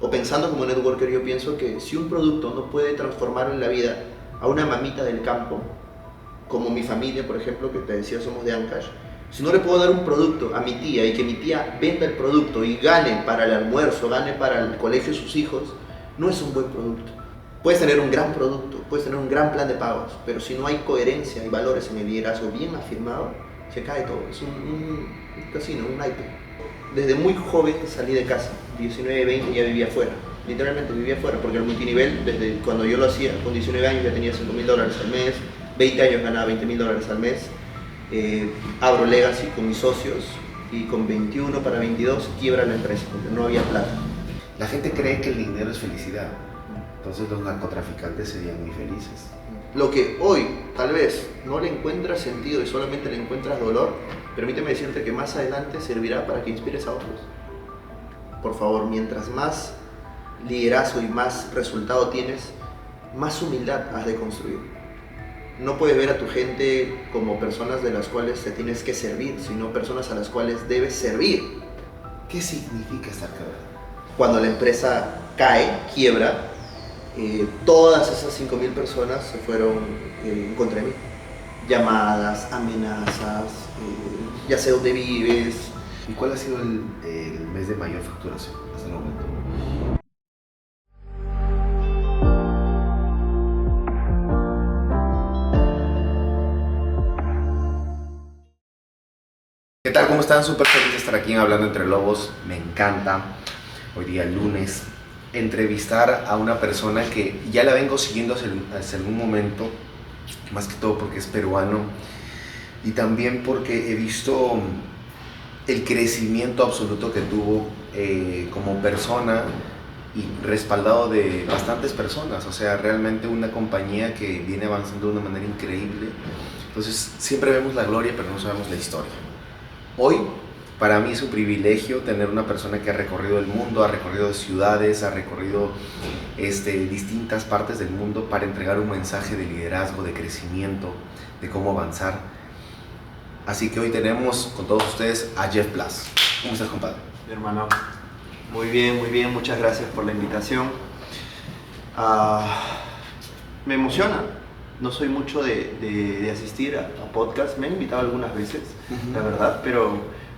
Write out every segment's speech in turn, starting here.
O pensando como networker, yo pienso que si un producto no puede transformar en la vida a una mamita del campo, como mi familia, por ejemplo, que te decía somos de Ancash, si no le puedo dar un producto a mi tía y que mi tía venda el producto y gane para el almuerzo, gane para el colegio de sus hijos, no es un buen producto. Puedes tener un gran producto, puedes tener un gran plan de pagos, pero si no hay coherencia y valores en el liderazgo bien afirmado, se cae todo. Es un casino, un naipe. Desde muy joven salí de casa, 19, 20 ya vivía afuera. Literalmente vivía afuera, porque el multinivel, desde cuando yo lo hacía, con 19 años ya tenía $5,000 al mes, 20 años ganaba $20,000 al mes. Abro Legacy con mis socios y con 21 para 22 quiebra la empresa porque no había plata. La gente cree que el dinero es felicidad, entonces los narcotraficantes serían muy felices. Lo que hoy tal vez no le encuentras sentido y solamente le encuentras dolor, permíteme decirte que más adelante servirá para que inspires a otros. Por favor, mientras más liderazgo y más resultado tienes, más humildad has de construir. No puedes ver a tu gente como personas de las cuales te tienes que servir, sino personas a las cuales debes servir. ¿Qué significa estar quebrado? Cuando la empresa cae, quiebra, todas esas 5,000 personas se fueron en contra de mí. Llamadas, amenazas, ya sé dónde vives. ¿Y cuál ha sido el mes de mayor facturación hasta el momento? ¿Qué tal? ¿Cómo están? Súper feliz de estar aquí en Hablando Entre Lobos. Me encanta, hoy día lunes, entrevistar a una persona que ya la vengo siguiendo hace algún momento, más que todo porque es peruano y también porque he visto el crecimiento absoluto que tuvo como persona y respaldado de bastantes personas. O sea, realmente una compañía que viene avanzando de una manera increíble. Entonces siempre vemos la gloria pero no sabemos la historia. Hoy, para mí es un privilegio tener una persona que ha recorrido el mundo, ha recorrido ciudades, ha recorrido distintas partes del mundo para entregar un mensaje de liderazgo, de crecimiento, de cómo avanzar. Así que hoy tenemos con todos ustedes a Jeff Blas. ¿Cómo estás, compadre? Mi hermano, muy bien, muchas gracias por la invitación. Me emociona. No soy mucho de asistir a podcasts, me han invitado algunas veces, la verdad, pero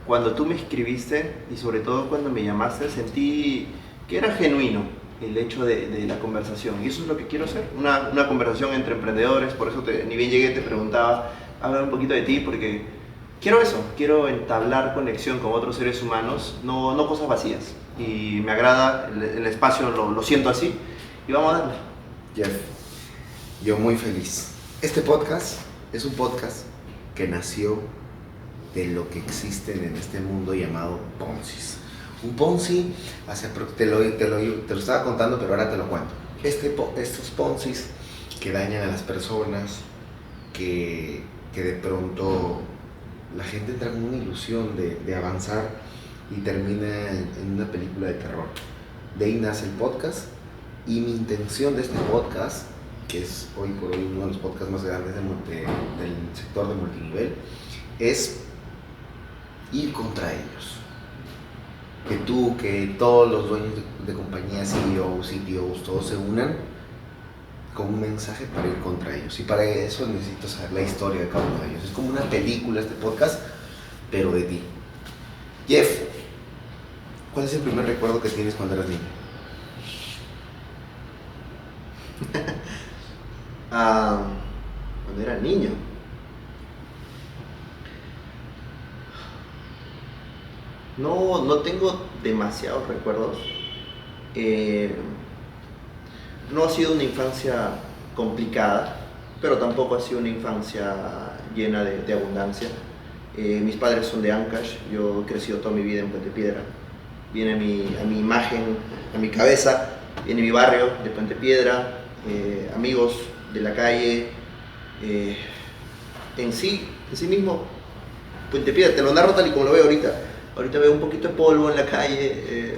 cuando tú me escribiste y sobre todo cuando me llamaste, sentí que era genuino el hecho de la conversación y eso es lo que quiero hacer, una conversación entre emprendedores. Por eso ni bien llegué te preguntaba, hablar un poquito de ti, porque quiero eso, quiero entablar conexión con otros seres humanos, no cosas vacías, y me agrada el espacio, lo siento así y vamos a darle. Jeff, yo muy feliz. Este podcast es un podcast que nació de lo que existen en este mundo llamado Ponzi. Un Ponzi, te lo estaba contando, pero ahora te lo cuento. Estos Ponzi que dañan a las personas, que de pronto la gente entra con una ilusión de avanzar y termina en una película de terror. De ahí nace el podcast y mi intención de este podcast, que es hoy por hoy uno de los podcasts más grandes del sector de multinivel, es ir contra ellos. Que todos los dueños de compañías, CEOs, CTOs, todos se unan con un mensaje para ir contra ellos. Y para eso necesito saber la historia de cada uno de ellos. Es como una película este podcast, pero de ti. Jeff, ¿cuál es el primer recuerdo que tienes cuando eras niño? Cuando era niño. No tengo demasiados recuerdos. No ha sido una infancia complicada, pero tampoco ha sido una infancia llena de abundancia. Mis padres son de Ancash, yo he crecido toda mi vida en Puente Piedra. Viene a mi imagen, a mi cabeza, viene mi barrio de Puente Piedra, amigos de la calle. En sí mismo, Puente Piedra, te lo narro tal y como lo veo ahorita. Ahorita veo un poquito de polvo en la calle,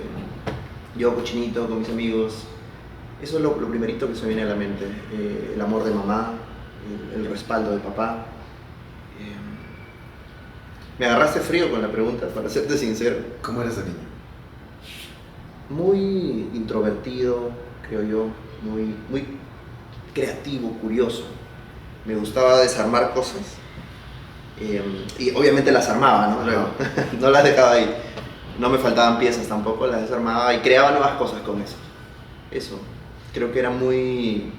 yo cochinito con mis amigos. Eso es lo primerito que se viene a la mente. El amor de mamá, el respaldo de papá. Me agarraste frío con la pregunta, para serte sincero. ¿Cómo eras de niño? Muy introvertido, creo yo, muy creativo, curioso. Me gustaba desarmar cosas y obviamente las armaba, ¿no? Luego, no las dejaba ahí. No me faltaban piezas tampoco, las desarmaba y creaba nuevas cosas con eso. Eso, creo que era muy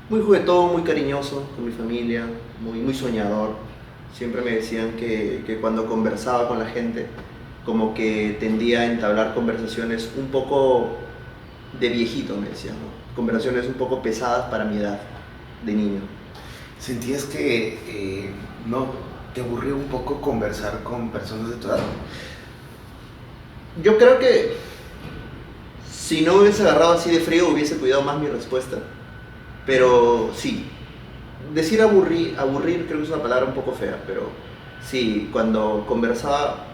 juguetón, muy cariñoso con mi familia, muy soñador. Siempre me decían que cuando conversaba con la gente, como que tendía a entablar conversaciones un poco de viejito, me decían, ¿no? Conversaciones un poco pesadas para mi edad de niño. ¿Sentías que no te aburrió un poco conversar con personas de tu edad? Yo creo que si no me hubiese agarrado así de frío hubiese cuidado más mi respuesta, pero sí, decir aburrir creo que es una palabra un poco fea, pero sí, cuando conversaba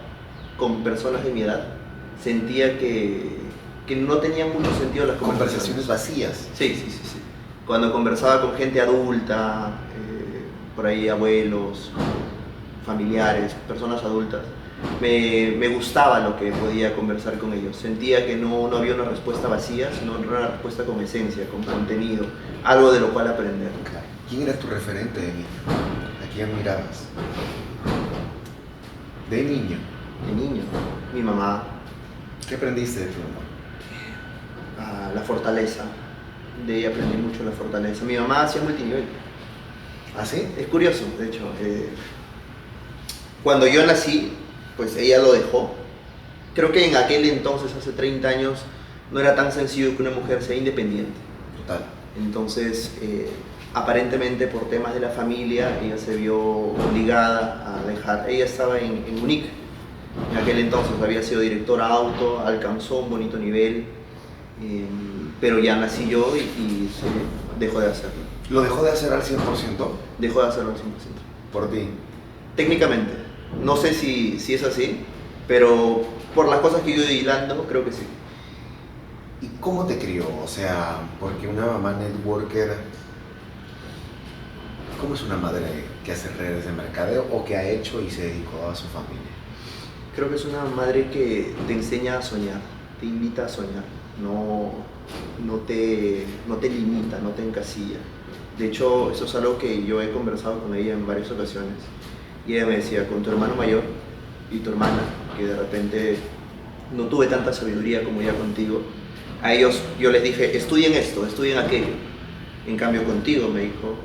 con personas de mi edad sentía que no tenían mucho sentido las Conversaciones conversaciones. vacías. Sí. Cuando conversaba con gente adulta, por ahí abuelos, familiares, personas adultas, me gustaba lo que podía conversar con ellos. Sentía que no había una respuesta vacía, sino una respuesta con esencia, con contenido, algo de lo cual aprender. Claro. ¿Quién era tu referente de niño? ¿A quién admirabas? De niño. De niño, mi mamá, ¿Qué aprendiste de tu mamá? la fortaleza, de ella aprendí mucho la fortaleza. Mi mamá hacía multinivel. ¿Ah, sí? Es curioso, de hecho. Cuando yo nací, pues ella lo dejó. Creo que en aquel entonces, hace 30 años, no era tan sencillo que una mujer sea independiente. Total. Entonces, aparentemente por temas de la familia, ella se vio obligada a dejar. Ella estaba en Munic. En aquel entonces había sido directora auto, alcanzó un bonito nivel, pero ya nací yo y se dejó de hacerlo. ¿Lo dejó de hacer al 100%? Dejó de hacerlo al 100%. Por ti. Técnicamente, no sé si es así, pero por las cosas que yo he ido hilando, creo que sí. ¿Y cómo te crió? O sea, porque una mamá networker, ¿cómo es una madre que hace redes de mercadeo o que ha hecho y se dedicó a su familia? Creo que es una madre que te enseña a soñar, te invita a soñar, no te limita, no te encasilla. De hecho, eso es algo que yo he conversado con ella en varias ocasiones. Y ella me decía, con tu hermano mayor y tu hermana, que de repente no tuve tanta sabiduría como ya contigo, a ellos yo les dije, estudien esto, estudien aquello. En cambio contigo, me dijo,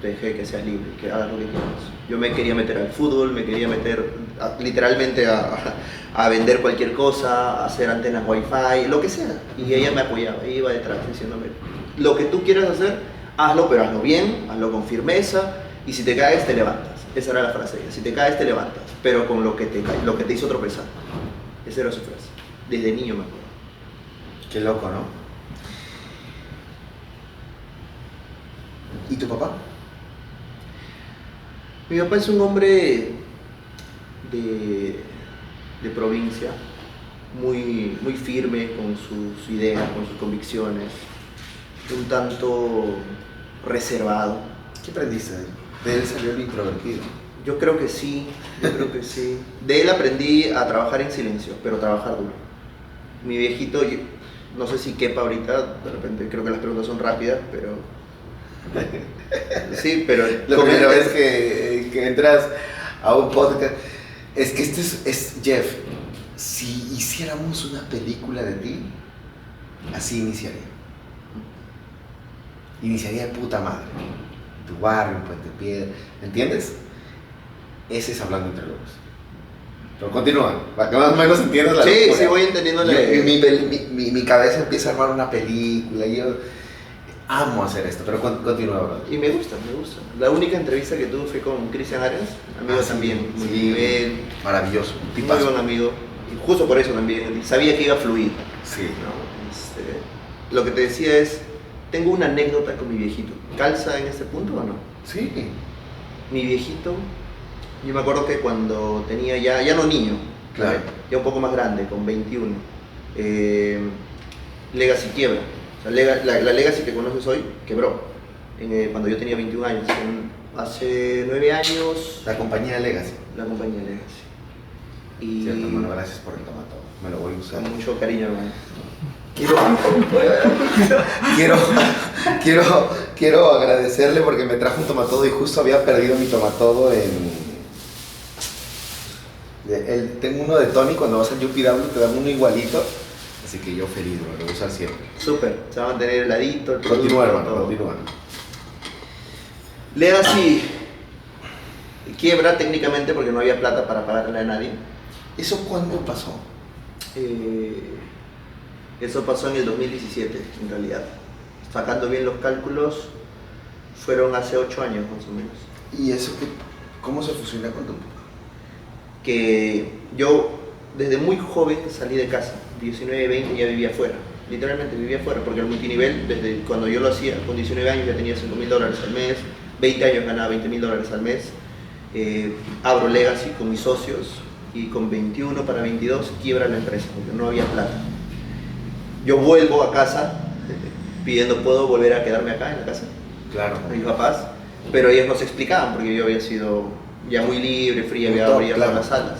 te dejé que seas libre, que hagas lo que quieras. Yo me quería meter al fútbol, me quería meter literalmente a vender cualquier cosa, a hacer antenas wifi, lo que sea. Y ella me apoyaba, ella iba detrás diciéndome, lo que tú quieras hacer, hazlo, pero hazlo bien, hazlo con firmeza, y si te caes, te levantas. Esa era la frase de ella, si te caes, te levantas, pero con lo que te hizo tropezar. Esa era su frase, desde niño me acuerdo. Qué loco, ¿no? ¿Y tu papá? Mi papá es un hombre de provincia, muy firme con sus ideas, con sus convicciones, un tanto reservado. ¿Qué aprendiste de él? De él salió el introvertido. Yo creo que sí. De él aprendí a trabajar en silencio, pero trabajar duro. Mi viejito, no sé si quepa ahorita, de repente creo que las preguntas son rápidas, pero... Sí, pero... La primera vez que entras a un podcast, es que este es Jeff, si hiciéramos una película de ti, así iniciaría. Iniciaría de puta madre. En tu barrio, en Puente Piedra, ¿entiendes? Ese es Hablando Entre Lobos. Pero continúa, para que más o menos entiendas la locura. Sí, voy entendiendo Mi cabeza empieza a armar una película y yo amo hacer esto, pero continúa, bro. Y me gusta. La única entrevista que tuve fue con Cristian Arias, amigo también, muy nivel, maravilloso, muy buen amigo, y justo por eso también, sabía que iba a fluir. Sí. ¿No? Lo que te decía es, tengo una anécdota con mi viejito, ¿calza en este punto o no? Sí. Mi viejito, yo me acuerdo que cuando tenía ya no niño, Claro. ya un poco más grande, con 21, Legacy quiebra. O sea, la Legacy que conoces hoy quebró cuando yo tenía 21 años. Hace 9 años. La compañía Legacy. La compañía Legacy. Y Cierto, hermano, gracias por el tomate. Me lo voy a usar. Con mucho cariño, hermano. Quiero agradecerle porque me trajo un tomatodo y justo había perdido mi tomatodo tengo uno de Tony, cuando vas al UPW te dan uno igualito, así que yo feliz, lo voy a usar siempre. Súper, se va a mantener heladito, el Continúa, hermano, todo. continúa. Legacy quiebra técnicamente porque no había plata para pagarle a nadie. ¿Eso cuándo pasó? Eso pasó en el 2017, en realidad. Sacando bien los cálculos, fueron hace 8 años más o menos. ¿Y eso cómo se fusiona con tu papá? Que yo desde muy joven salí de casa, 19, 20 ya vivía afuera. Literalmente vivía afuera, porque el multinivel, desde cuando yo lo hacía, con 19 años ya tenía $5.000 al mes, 20 años ganaba $20.000 al mes. Abro Legacy con mis socios y con 21 para 22 quiebra la empresa porque no había plata. Yo vuelvo a casa pidiendo, ¿puedo volver a quedarme acá en la casa? Claro. A mis papás, pero ellos no se explicaban porque yo había sido ya muy libre, fría, había abierto claro. las alas.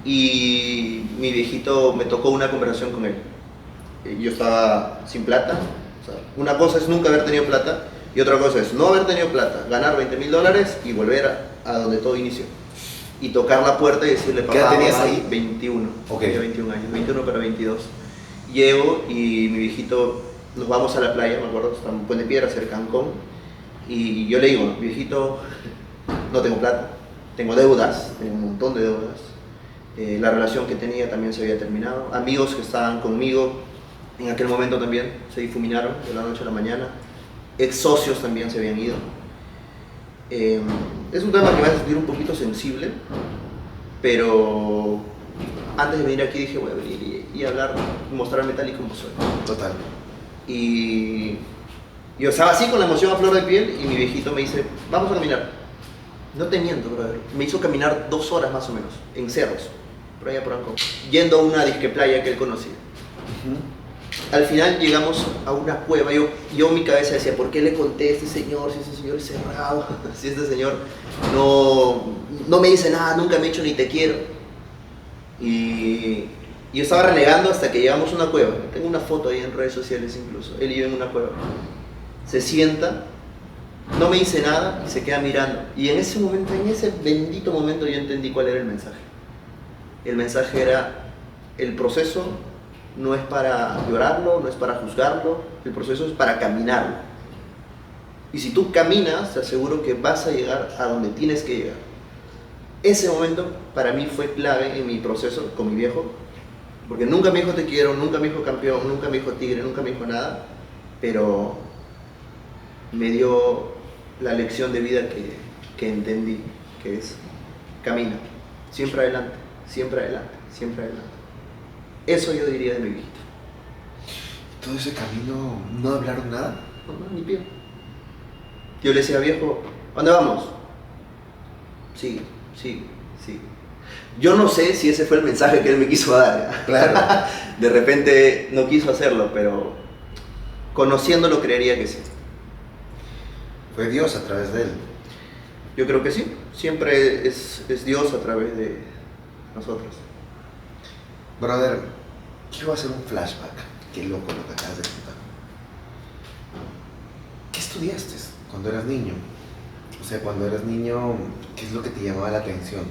Y mi viejito, me tocó una conversación con él. Yo estaba sin plata. O sea, una cosa es nunca haber tenido plata y otra cosa es no haber tenido plata, ganar $20.000 y volver a donde todo inició. Y tocar la puerta y decirle, papá, ¿qué edad tenías mamá, ahí? 21. Okay. Tenía 21 años, 21 para 22. Llego y mi viejito, nos vamos a la playa, me acuerdo, está en Puente Piedra, cerca de Ancón. Y yo le digo, viejito, no tengo plata, tengo deudas, tengo un montón de deudas. La relación que tenía también se había terminado. Amigos que estaban conmigo en aquel momento también se difuminaron de la noche a la mañana. Ex socios también se habían ido. Es un tema que me va a sentir un poquito sensible, pero antes de venir aquí dije voy a venir y hablar, mostrarme tal y como soy. Total. Y yo estaba así con la emoción a flor de piel y mi viejito me dice, vamos a caminar. No te miento, brother. Me hizo caminar 2 horas más o menos, en cerros, por allá por Ancón, yendo a una disque playa que él conocía. Al final llegamos a una cueva. Yo en mi cabeza decía, ¿por qué le conté a este señor si este señor es cerrado? Si este señor no me dice nada, nunca me ha dicho ni te quiero. Y yo estaba renegando hasta que llegamos a una cueva. Tengo una foto ahí en redes sociales incluso. Él y yo en una cueva. Se sienta, no me dice nada y se queda mirando. Y en ese momento, en ese bendito momento, yo entendí cuál era el mensaje. El mensaje era, el proceso no es para llorarlo, no es para juzgarlo, el proceso es para caminarlo. Y si tú caminas, te aseguro que vas a llegar a donde tienes que llegar. Ese momento para mí fue clave en mi proceso con mi viejo, porque nunca me dijo te quiero, nunca me dijo campeón, nunca me dijo tigre, nunca me dijo nada, pero me dio la lección de vida que entendí, que es camina, siempre adelante, siempre adelante, siempre adelante. Eso yo diría de mi viejito. ¿Todo ese camino no hablaron nada? No, ni pío. Yo le decía, viejo, ¿a dónde vamos? Sí. Yo no sé si ese fue el mensaje que él me quiso dar. Claro. De repente no quiso hacerlo, pero conociéndolo creería que sí. Fue Dios a través de él. Yo creo que sí. Siempre es Dios a través de nosotros. Brother, quiero hacer un flashback. Qué loco lo que acabas de contar. ¿Qué estudiaste cuando eras niño? O sea, cuando eras niño, ¿qué es lo que te llamaba la atención?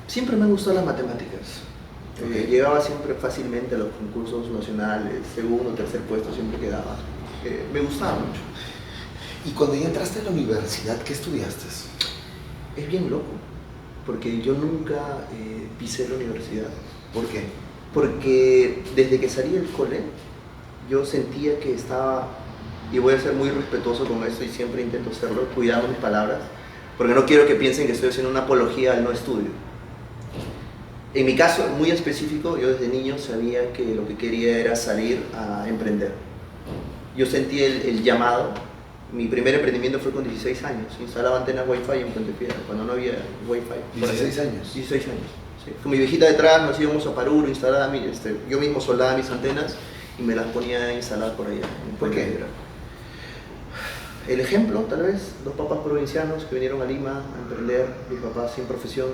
Siempre me han gustado las matemáticas. Okay. Llegaba siempre fácilmente a los concursos nacionales, segundo o tercer puesto siempre quedaba. Me gustaba mucho. Y cuando ya entraste a la universidad, ¿qué estudiaste? Es bien loco, porque yo nunca pisé la universidad. ¿Por qué? Porque desde que salí del cole, yo sentía que estaba, y voy a ser muy respetuoso con esto y siempre intento hacerlo, cuidando mis palabras, porque no quiero que piensen que estoy haciendo una apología al no estudio. En mi caso, muy específico, yo desde niño sabía que lo que quería era salir a emprender. Yo sentí el llamado. Mi primer emprendimiento fue con 16 años. Instalaba antenas Wi-Fi en Puente Piedra, cuando no había Wi-Fi. 16 años. 16 años. Sí. Con mi viejita detrás nos íbamos a Paruro, instalaba yo mismo soldaba mis antenas y me las ponía a instalar por allá. ¿Por qué? El ejemplo, tal vez, 2 papás provincianos que vinieron a Lima a emprender, mis papás sin profesión,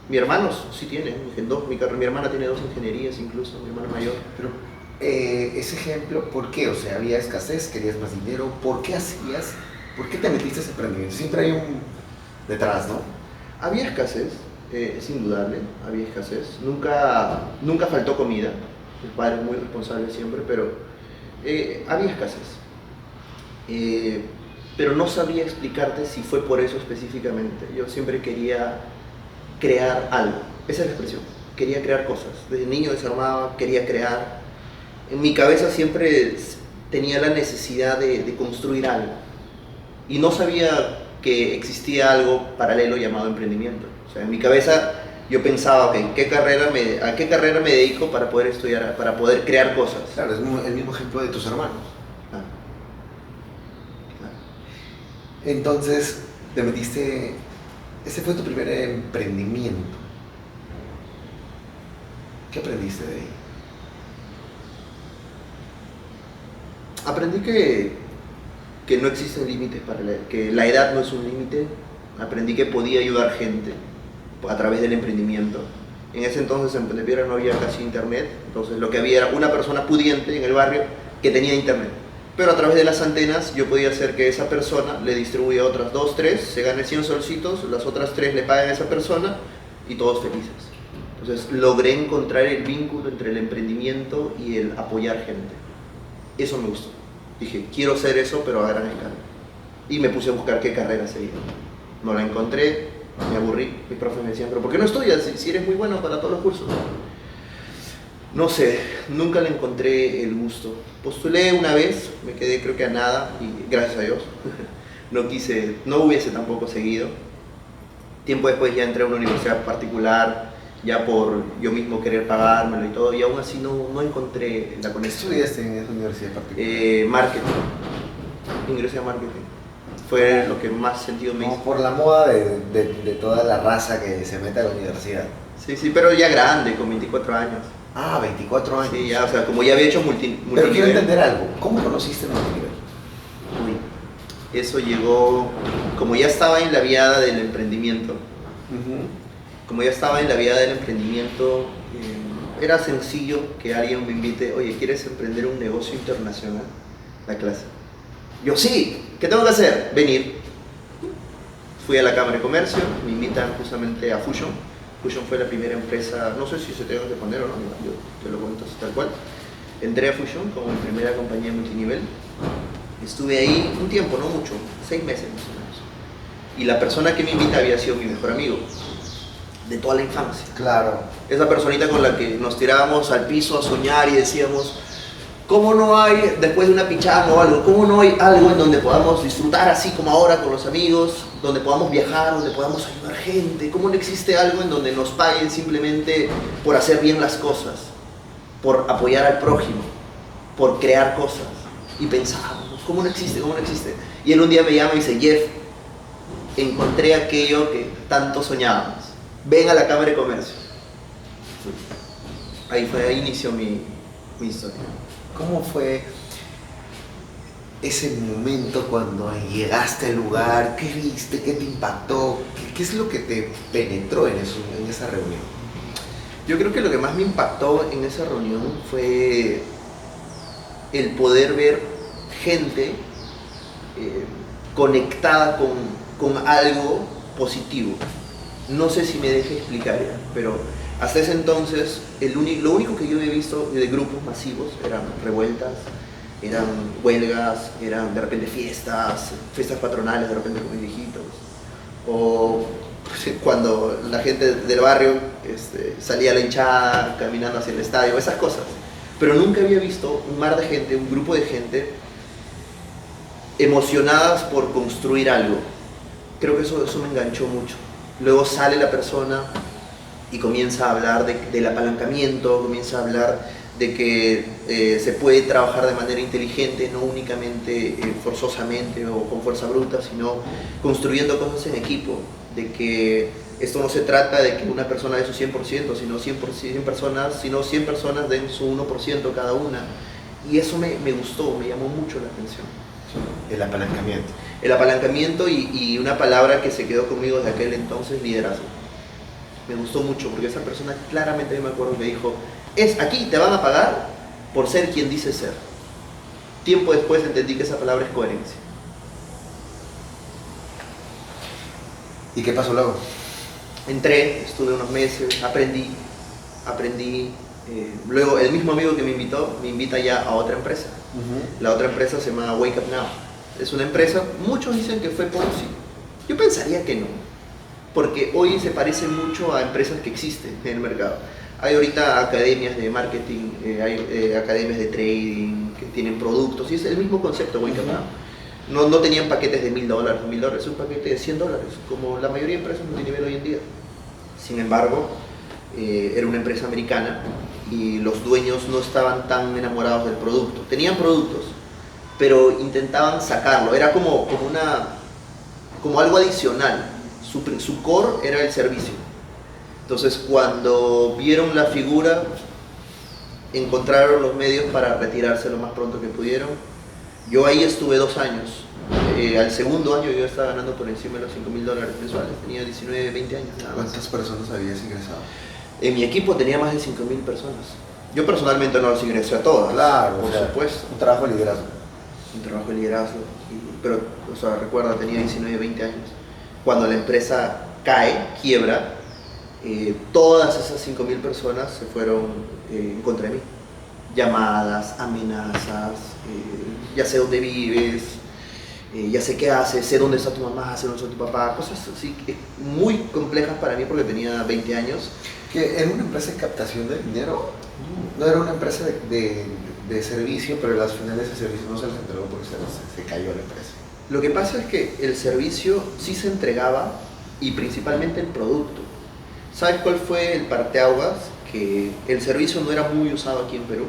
Mi hermano sí tiene, mi hermana tiene 2 ingenierías incluso, mi hermano mayor. Pero ese ejemplo, ¿por qué? O sea, había escasez, querías más dinero, ¿por qué hacías? ¿Por qué te metiste a ese emprendimiento? Siempre hay un detrás, ¿no? Había escasez, es indudable, había escasez. Nunca faltó comida, mi padre es muy responsable siempre, pero había escasez. Pero no sabría explicarte si fue por eso específicamente. Yo siempre quería crear algo, esa es la expresión, quería crear cosas. Desde niño desarmaba, quería crear. En mi cabeza siempre tenía la necesidad de construir algo. Y no sabía que existía algo paralelo llamado emprendimiento. O sea, en mi cabeza yo pensaba, ok, ¿a qué carrera me dedico para poder estudiar, para poder crear cosas? Claro, es el mismo ejemplo de tus hermanos. Ah, Entonces, te metiste, ese fue tu primer emprendimiento. ¿Qué aprendiste de ahí? Aprendí que no existen límites que la edad no es un límite. Aprendí que podía ayudar gente a través del emprendimiento. En ese entonces en Pontevedra no había casi internet, entonces lo que había era una persona pudiente en el barrio que tenía internet. Pero a través de las antenas yo podía hacer que esa persona le distribuya a otras 2, 3, se gane 100 solcitos, las otras 3 le paguen a esa persona y todos felices. Entonces logré encontrar el vínculo entre el emprendimiento y el apoyar gente. Eso me gustó. Dije, quiero hacer eso, pero a gran escala. Y me puse a buscar qué carrera seguir. No la encontré, me aburrí. Mis profes me decían, pero ¿por qué no estudias si eres muy bueno para todos los cursos? No sé, nunca le encontré el gusto. Postulé una vez, me quedé creo que a nada, y gracias a Dios. No hubiese tampoco seguido. Tiempo después ya entré a una universidad particular, ya por yo mismo querer pagármelo y todo, y aún así no encontré la ¿Qué conexión. estudiaste en esa universidad particular? Marketing. Ingresé a marketing. Fue lo que más sentido me hizo. Como por la moda de toda la raza que se mete a la universidad. Sí, pero ya grande, con 24 años. Ah, 24 años. Sí, ya, o sea, como ya había hecho Pero multinivel. quiero entender algo. ¿Cómo conociste el multinivel? Uy, eso llegó, como ya estaba en la viada del emprendimiento, era sencillo que alguien me invite, oye, ¿quieres emprender un negocio internacional? La clase. Yo, sí, ¿qué tengo que hacer? Venir. Fui a la Cámara de Comercio, me invitan justamente a Fusion. Fusion fue la primera empresa, no sé si se tengo que poner o no, yo te lo cuento así tal cual. Entré a Fusion como mi primera compañía multinivel. Estuve ahí un tiempo, no mucho, 6 meses más o menos. Y la persona que me invita había sido mi mejor amigo, de toda la infancia. Claro. Esa personita con la que nos tirábamos al piso a soñar y decíamos, ¿cómo no hay, después de una pichanga o algo, cómo no hay algo en donde podamos disfrutar así como ahora con los amigos, donde podamos viajar, donde podamos ayudar gente? ¿Cómo no existe algo en donde nos paguen simplemente por hacer bien las cosas, por apoyar al prójimo, por crear cosas? Y pensábamos, ¿cómo no existe? ¿Cómo no existe? Y él un día me llama y dice, Jeff, encontré aquello que tanto soñábamos. Ven a la Cámara de Comercio. Ahí inició mi historia. ¿Cómo fue ese momento cuando llegaste al lugar? ¿Qué viste? ¿Qué te impactó? ¿Qué es lo que te penetró en esa reunión? Yo creo que lo que más me impactó en esa reunión fue el poder ver gente conectada con algo positivo. No sé si me deje explicar ya, pero hasta ese entonces lo único que yo había visto de grupos masivos eran revueltas, eran huelgas, eran de repente fiestas patronales de repente con mis viejitos, o cuando la gente del barrio salía a la hinchada caminando hacia el estadio, esas cosas. Pero nunca había visto un mar de gente, un grupo de gente emocionadas por construir algo. Creo que eso me enganchó mucho. Luego sale la persona y comienza a hablar del apalancamiento, comienza a hablar de que se puede trabajar de manera inteligente, no únicamente forzosamente o con fuerza bruta, sino construyendo cosas en equipo, de que esto no se trata de que una persona dé su 100%, sino 100 personas den su 1% cada una. Y eso me gustó, me llamó mucho la atención. El apalancamiento. El apalancamiento y una palabra que se quedó conmigo desde aquel entonces, liderazgo. Me gustó mucho porque esa persona claramente yo me acuerdo que dijo, es aquí te van a pagar por ser quien dice ser. Tiempo después entendí que esa palabra es coherencia. ¿Y qué pasó luego? Entré, estuve unos meses, aprendí. Luego el mismo amigo que me invitó me invita ya a otra empresa. La otra empresa se llama Wake Up Now. Es una empresa, muchos dicen que fue Ponzi. Yo pensaría que no, porque hoy se parece mucho a empresas que existen en el mercado. Hay ahorita academias de marketing, hay academias de trading que tienen productos y es el mismo concepto Wake Up Now. No tenían paquetes de $1,000, es un paquete de $100, como la mayoría de empresas multinivel hoy en día. Sin embargo, era una empresa americana y los dueños no estaban tan enamorados del producto. Tenían productos, pero intentaban sacarlo. Era como algo adicional. Su core era el servicio. Entonces, cuando vieron la figura, encontraron los medios para retirarse lo más pronto que pudieron. Yo ahí estuve 2 años. Al segundo año yo estaba ganando por encima de los $5,000 mensuales. Tenía 19, 20 años. Nada más. ¿Cuántas personas habías ingresado? En mi equipo tenía más de 5,000 personas. Yo personalmente no los ingresé a todas. Claro, por supuesto. Un trabajo de liderazgo. Un trabajo de liderazgo. Pero, o sea, recuerda, tenía 19, 20 años. Cuando la empresa cae, quiebra, todas esas 5,000 personas se fueron en contra de mí. Llamadas, amenazas, ya sé dónde vives, ya sé qué haces, sé dónde está tu mamá, sé dónde está tu papá, cosas así muy complejas para mí porque tenía 20 años. ¿Que era una empresa de captación de dinero? No era una empresa de servicio, pero al final ese servicio no se les entregó porque se cayó la empresa. Lo que pasa es que el servicio sí se entregaba y principalmente el producto. ¿Sabes cuál fue el parteaguas? Que el servicio no era muy usado aquí en Perú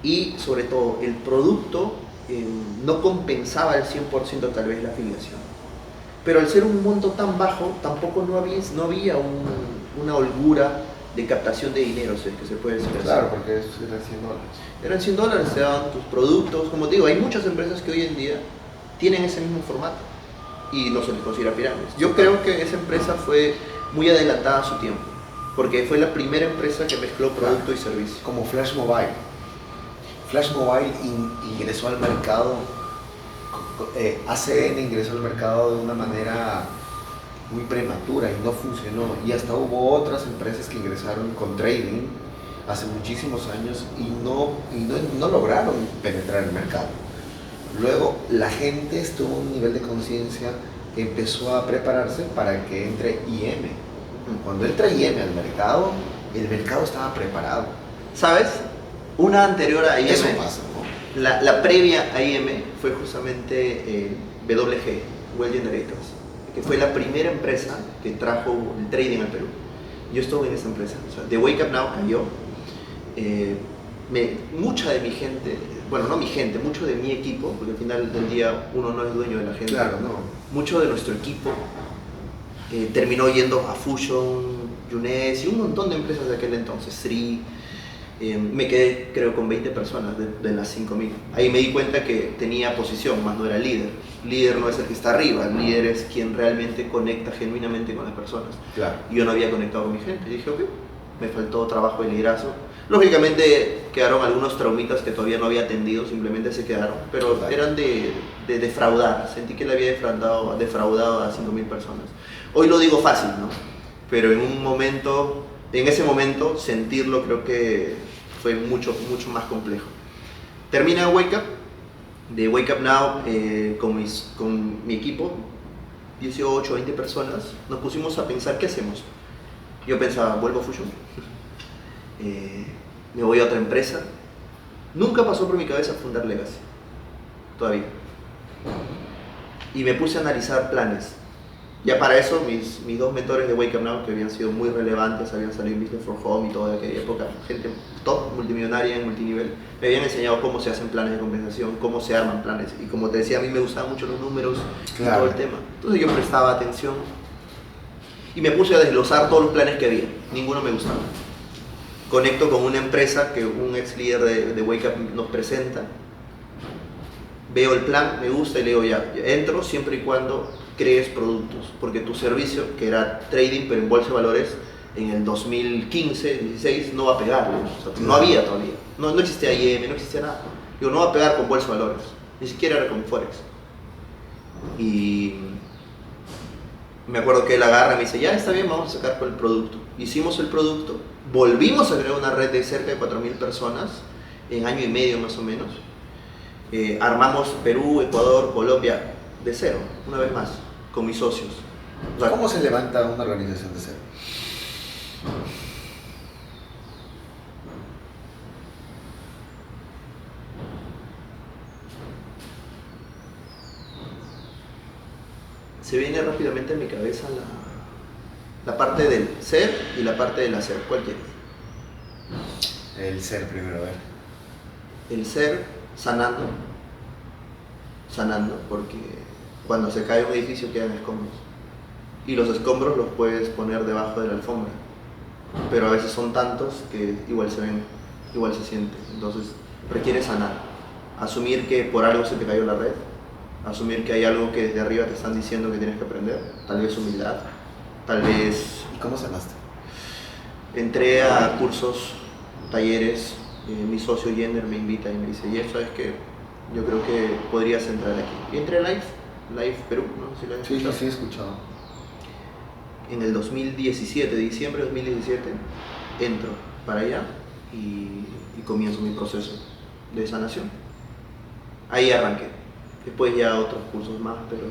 y sobre todo el producto no compensaba el 100% tal vez la afiliación. Pero al ser un monto tan bajo, tampoco no había una holgura de captación de dinero, si es que se puede decir así. Claro, porque eran $100. Eran $100, te daban tus productos. Como te digo, hay muchas empresas que hoy en día tienen ese mismo formato y no se les considera pirámides. Yo creo que esa empresa fue muy adelantada a su tiempo, porque fue la primera empresa que mezcló producto y servicio. Como Flash Mobile. Flash Mobile ingresó al mercado, ACN ingresó al mercado de una manera muy prematura y no funcionó. Y hasta hubo otras empresas que ingresaron con trading hace muchísimos años y no lograron penetrar el mercado. Luego la gente estuvo a un nivel de conciencia que empezó a prepararse para que entre IM. Cuando entra IM al mercado, el mercado estaba preparado. ¿Sabes? Una anterior a IM, eso pasa, ¿no? la previa a IM fue justamente WG, Well Generators, que fue la primera empresa que trajo el trading al Perú. Yo estuve en esa empresa. O sea, The Wake Up Now cayó. Mucha de mi gente, bueno, no mi gente, mucho de mi equipo, porque al final del día uno no es dueño de la gente. Claro, no. Mucho de nuestro equipo terminó yendo a Fusion, Younes y un montón de empresas de aquel entonces, Sri. Me quedé creo con 20 personas de las 5,000. Ahí me di cuenta que tenía posición, más no era líder. Líder no es el que está arriba, el líder es quien realmente conecta genuinamente con las personas. Claro. Y yo no había conectado con mi gente. Y dije, ok, me faltó trabajo de liderazgo. Lógicamente quedaron algunos traumitas que todavía no había atendido, simplemente se quedaron, pero claro, eran de defraudar. Sentí que le había defraudado a 5,000 personas. Hoy lo digo fácil, ¿no? Pero en ese momento sentirlo creo que fue mucho más complejo. Termina Wake Up, de Wake Up Now, con mi equipo, 18, 20 personas, nos pusimos a pensar qué hacemos. Yo pensaba, vuelvo a Fusion, me voy a otra empresa. Nunca pasó por mi cabeza fundar Legacy, todavía. Y me puse a analizar planes. Ya para eso, mis 2 mentores de Wake Up Now, que habían sido muy relevantes, habían salido en Business for Home y toda aquella época, gente top, multimillonaria en multinivel, me habían enseñado cómo se hacen planes de compensación, cómo se arman planes. Y como te decía, a mí me gustaban mucho los números, claro, y todo el tema. Entonces yo prestaba atención y me puse a desglosar todos los planes que había. Ninguno me gustaba. Conecto con una empresa que un ex líder de Wake Up nos presenta. Veo el plan, me gusta y le digo ya entro siempre y cuando crees productos, porque tu servicio, que era trading pero en bolsa de valores, en el 2015, 16 no va a pegar, o sea, no había todavía, no existía IM, no existía nada. Digo, no va a pegar con bolsa de valores, ni siquiera era con Forex. Y me acuerdo que él agarra y me dice, ya está bien, vamos a sacar por el producto. Hicimos el producto, volvimos a crear una red de cerca de 4.000 personas en año y medio más o menos. Armamos Perú, Ecuador, Colombia de cero, una vez más, con mis socios. O sea, ¿cómo se levanta una organización de cero? se viene rápidamente en mi cabeza la parte del ser y la parte del hacer. ¿Cuál quieres? El ser primero, a ver. El ser sanando, porque cuando se cae un edificio quedan escombros. Y los escombros los puedes poner debajo de la alfombra, pero a veces son tantos que igual se ven, igual se sienten. Entonces requiere sanar, asumir que por algo se te cayó la red, asumir que hay algo que desde arriba te están diciendo que tienes que aprender, tal vez humildad, tal vez... ¿Y cómo sanaste? Entré a cursos, talleres, mi socio Yender me invita y me dice, Jeff, ¿sabes qué? Yo creo que podrías entrar aquí. Y entré a Live Perú, ¿no? ¿Sí lo has escuchado? Sí, he escuchado. En el 2017, diciembre de 2017, entro para allá y comienzo mi proceso de sanación. Ahí arranqué. Después ya otros cursos más, pero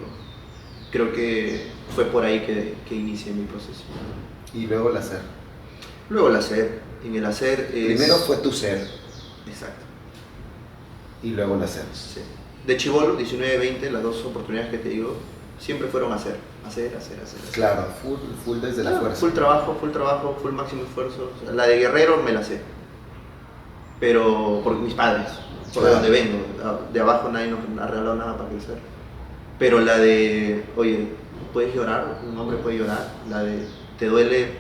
creo que fue por ahí que inicié mi proceso. Y luego el hacer. Luego el hacer. En el hacer es... Primero fue tu ser. Exacto. Y luego el hacer. Sí. De chibolo, 19, 20, las dos oportunidades que te digo, siempre fueron hacer. Claro, full desde la fuerza. Full trabajo, full máximo esfuerzo. O sea, la de guerrero me la sé. Pero por mis padres, por de donde vengo. De abajo nadie nos ha regalado nada para crecer. Pero la de, oye, puedes llorar, un hombre puede llorar. La de, te duele,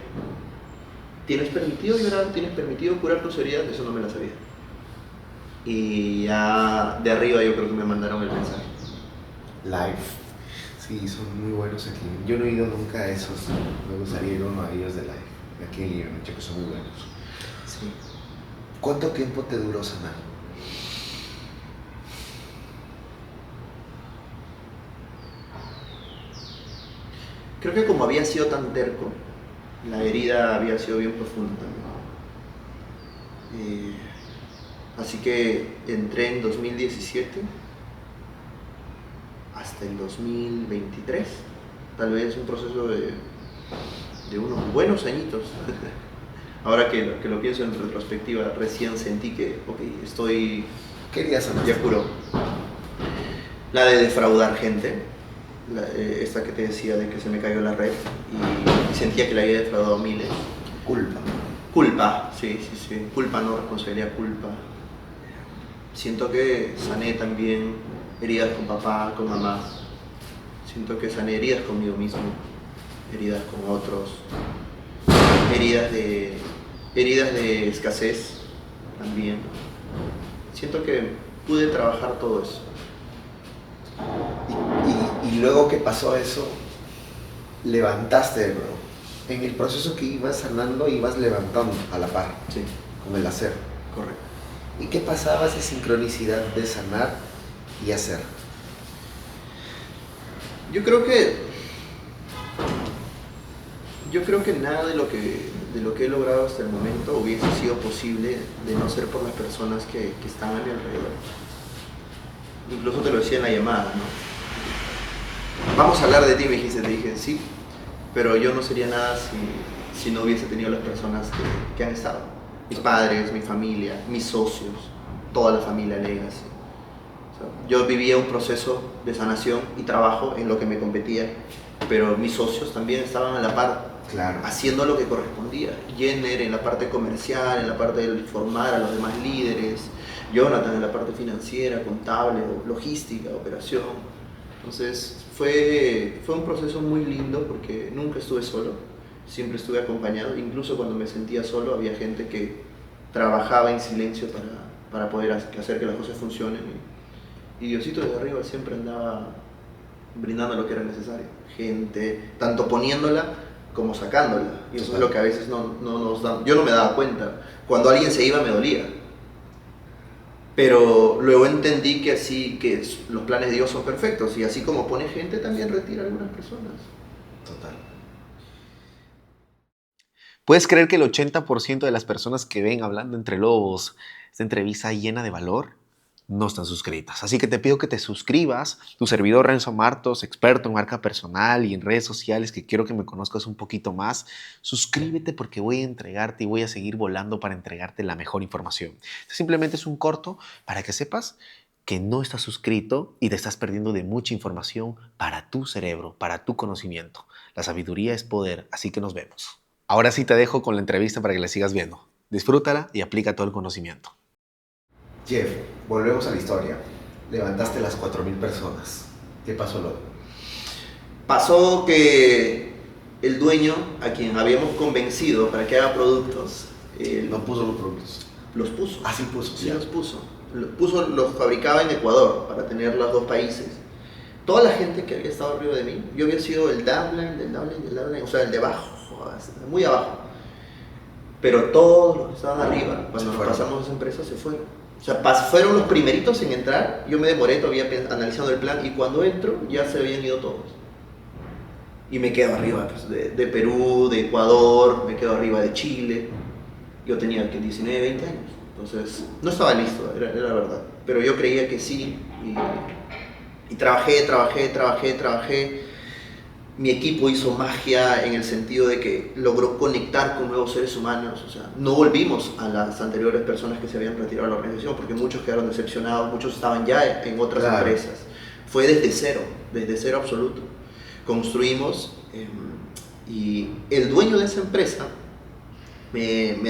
¿tienes permitido llorar? ¿Tienes permitido curar tus heridas? Eso no me la sabía. Y ya de arriba yo creo que me mandaron el mensaje. Live. Sí, son muy buenos aquí. Yo no he ido nunca a esos. Me gustaría ir a uno de ellos de Live. De aquí en Lima, que son muy buenos. Sí. ¿Cuánto tiempo te duró sanar? Creo que como había sido tan terco, la herida había sido bien profunda también. Así que entré en 2017 hasta el 2023, tal vez un proceso de unos buenos añitos. Ahora que lo pienso en retrospectiva, recién sentí que, ok, estoy... Quería sanar. Ya curó. La de defraudar gente, esta que te decía de que se me cayó la red y sentía que la había defraudado miles. Culpa, sí. Culpa, no responsabilidad, culpa. Siento que sané también heridas con papá, con mamá. Siento que sané heridas conmigo mismo, heridas con otros, heridas de escasez también. Siento que pude trabajar todo eso. Y luego que pasó eso, levantaste de nuevo. En el proceso que ibas sanando, ibas levantando a la par, Sí, con el hacer. correcto. ¿Y qué pasaba esa sincronicidad de sanar y hacer? Yo creo que nada de lo que he logrado hasta el momento hubiese sido posible de no ser por las personas que están a mi alrededor. Incluso te lo decía en la llamada, ¿no? Vamos a hablar de ti, me dijiste, te dije, sí, pero yo no sería nada si no hubiese tenido las personas que han estado. Mis padres, mi familia, mis socios, toda la familia Legacy. O sea, yo vivía un proceso de sanación y trabajo en lo que me competía, pero mis socios también estaban a la par, Claro. haciendo lo que correspondía. Jenner en la parte comercial, en la parte de formar a los demás líderes, Jonathan en la parte financiera, contable, logística, operación. Entonces fue un proceso muy lindo porque nunca estuve solo, siempre estuve acompañado. Incluso cuando me sentía solo había gente que trabajaba en silencio para poder hacer que las cosas funcionen. Y Diosito desde arriba siempre andaba brindando lo que era necesario. Gente, tanto poniéndola como sacándola. Y eso es lo que a veces no nos dan. Yo no me daba cuenta. Cuando alguien se iba me dolía. Pero luego entendí que así, que los planes de Dios son perfectos. Y así como pone gente, también retira a algunas personas. Total. ¿Puedes creer que el 80% de las personas que ven Hablando Entre Lobos esta entrevista llena de valor no están suscritas? Así que te pido que te suscribas. Tu servidor Renzo Martos, experto en marca personal y en redes sociales, que quiero que me conozcas un poquito más. Suscríbete porque voy a entregarte y voy a seguir volando para entregarte la mejor información. Simplemente es un corto para que sepas que no estás suscrito y te estás perdiendo de mucha información para tu cerebro, para tu conocimiento. La sabiduría es poder, así que nos vemos. Ahora sí te dejo con la entrevista para que la sigas viendo. Disfrútala y aplica todo el conocimiento. Jeff, volvemos a la historia. Levantaste las 4.000 personas. ¿Qué pasó luego? Pasó que el dueño, a quien habíamos convencido para que haga productos, No puso los productos. los puso. Ah, sí puso. Sí, los puso. Los fabricaba en Ecuador para tener los dos países. Toda la gente que había estado arriba de mí, yo había sido el downline, o sea, el de abajo, muy abajo. Pero todos los que estaban arriba, cuando nos pasamos a esa empresa, se fueron. O sea, fueron los primeritos en entrar. Yo me demoré todavía analizando el plan y cuando entro ya se habían ido todos. Y me quedo arriba pues, de Perú, de Ecuador, me quedo arriba de Chile. Yo tenía 19, 20 años. Entonces, no estaba listo, era verdad. Pero yo creía que sí. Y trabajé. Mi equipo hizo magia en el sentido de que logró conectar con nuevos seres humanos. O sea, no volvimos a las anteriores personas que se habían retirado de la organización porque muchos quedaron decepcionados, muchos estaban ya en otras empresas. Fue desde cero absoluto. Construimos y el dueño de esa empresa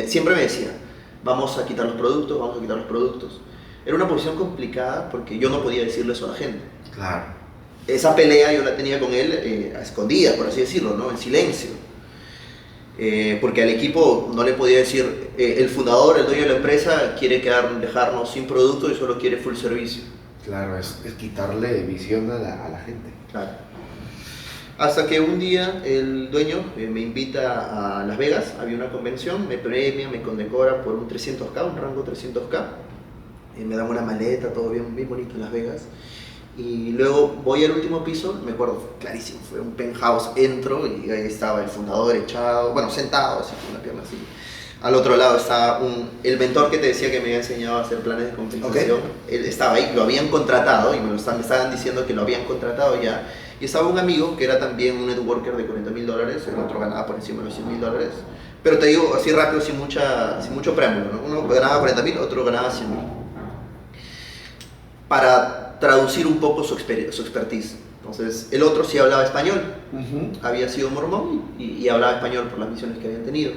siempre me decía, vamos a quitar los productos. Era una posición complicada porque yo no podía decirle eso a la gente. Claro. Esa pelea yo la tenía con él a escondidas, por así decirlo, ¿no? En silencio. Porque al equipo no le podía decir, el fundador, el dueño de la empresa, quiere dejarnos sin producto y solo quiere full servicio. Claro, es quitarle visión a la gente. Claro. Hasta que un día el dueño me invita a Las Vegas, había una convención, me premia, me condecora por un 300K, un rango 300K. Me dan una maleta, todo bien bonito en Las Vegas. Y luego voy al último piso, me acuerdo clarísimo, fue un penthouse, entro y ahí estaba el fundador echado, bueno, sentado, así con la pierna así. Al otro lado estaba el mentor que te decía que me había enseñado a hacer planes de compensación. Okay. Él estaba ahí, lo habían contratado y me estaban diciendo que lo habían contratado ya. Y estaba un amigo que era también un networker de $40,000, el otro ganaba por encima de los $100,000. Pero te digo así rápido, sin mucho preámbulo, ¿no? Uno ganaba 40.000, otro ganaba 100.000. Para traducir un poco su expertise. Entonces, el otro sí hablaba español, había sido mormón y hablaba español por las misiones que habían tenido.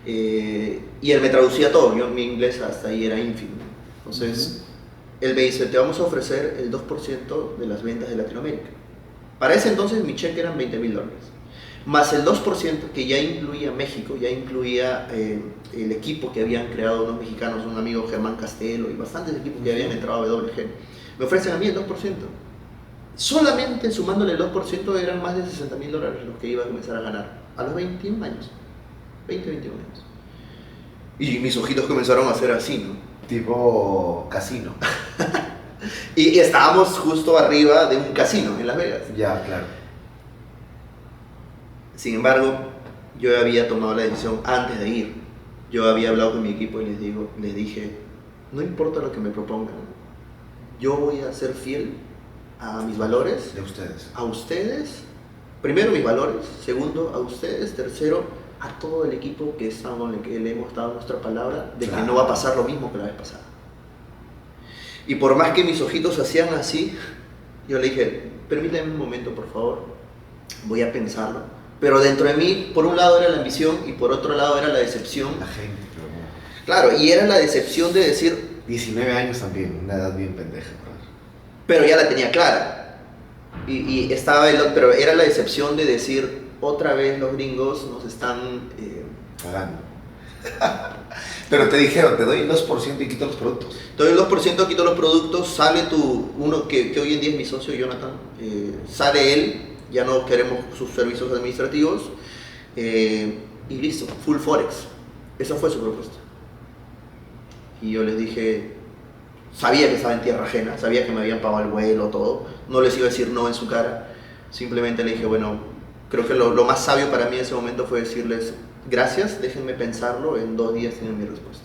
Y él me traducía todo, mi inglés hasta ahí era ínfimo. Entonces, él me dice, te vamos a ofrecer el 2% de las ventas de Latinoamérica. Para ese entonces mi cheque eran $20,000, más el 2% que ya incluía México, ya incluía el equipo que habían creado unos mexicanos, un amigo Germán Castelo y bastantes equipos que habían entrado a WG. Me ofrecen a mí el 2%. Solamente sumándole el 2% eran más de $60,000 los que iba a comenzar a ganar a los 21 años. 21 años. Y mis ojitos comenzaron a hacer así, ¿no? Tipo casino. y estábamos justo arriba de un casino en Las Vegas. Ya, claro. Sin embargo, yo había tomado la decisión antes de ir. Yo había hablado con mi equipo y les dije, no importa lo que me propongan, yo voy a ser fiel a mis valores. De ustedes. A ustedes. Primero mis valores, segundo a ustedes, tercero a todo el equipo con el que le hemos dado nuestra palabra de que no va a pasar lo mismo que la vez pasada. Y por más que mis ojitos hacían así, yo le dije, permítame un momento por favor, voy a pensarlo. Pero dentro de mí, por un lado era la ambición y por otro lado era la decepción. La gente, pero bueno. Claro, y era la decepción de decir... 19 años también, una edad bien pendeja, bro. Pero ya la tenía clara. Y estaba pero era la decepción de decir, otra vez los gringos nos están... pagando. Pero te dijeron, te doy el 2% y quito los productos. Te doy el 2%, quito los productos, sale uno que hoy en día es mi socio, Jonathan, sale él, ya no queremos sus servicios administrativos, Y listo, full Forex. Esa fue su propuesta. Y yo les dije, sabía que estaba en tierra ajena, sabía que me habían pagado el vuelo, todo. No les iba a decir no en su cara. Simplemente le dije, bueno, creo que lo más sabio para mí en ese momento fue decirles, gracias, déjenme pensarlo, en 2 días tienen mi respuesta.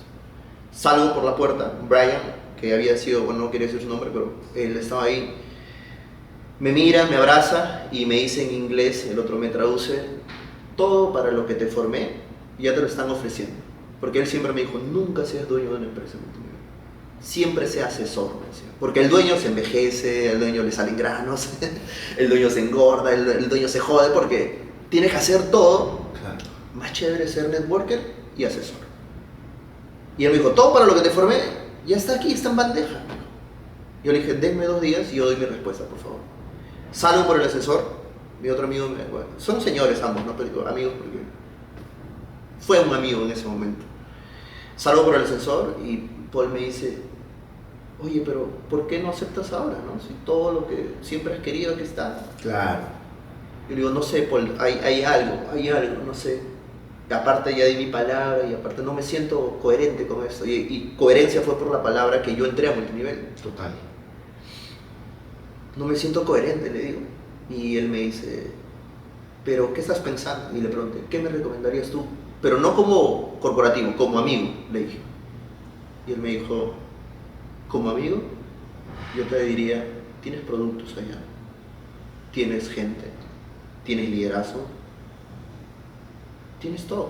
Salgo por la puerta, Brian, que había sido, bueno, no quería decir su nombre, pero él estaba ahí, me mira, me abraza y me dice en inglés, el otro me traduce, todo para lo que te formé ya te lo están ofreciendo. Porque él siempre me dijo, nunca seas dueño de una empresa multinivel, siempre sea asesor, me decía. Porque el dueño se envejece, el dueño le salen granos, el dueño se engorda, el dueño se jode, porque tienes que hacer todo. Claro. Más chévere ser networker y asesor. Y él me dijo, todo para lo que te formé ya está aquí, está en bandeja. Yo le dije, denme 2 días y yo doy mi respuesta, por favor. Salgo por el asesor, mi otro amigo, bueno, son señores ambos, no pero digo, amigos, porque fue un amigo en ese momento. Salgo por el asesor y Paul me dice, oye, pero ¿por qué no aceptas ahora, no? Si todo lo que siempre has querido aquí está. Claro. Yo le digo, no sé, Paul, hay algo, no sé. Y aparte ya di mi palabra y aparte no me siento coherente con esto. Y coherencia fue por la palabra que yo entré a multinivel. Total. No me siento coherente, le digo. Y él me dice, ¿pero qué estás pensando? Y le pregunté, ¿qué me recomendarías tú? Pero no como corporativo, como amigo, le dije. Y él me dijo, como amigo, yo te diría, tienes productos allá, tienes gente, tienes liderazgo, tienes todo.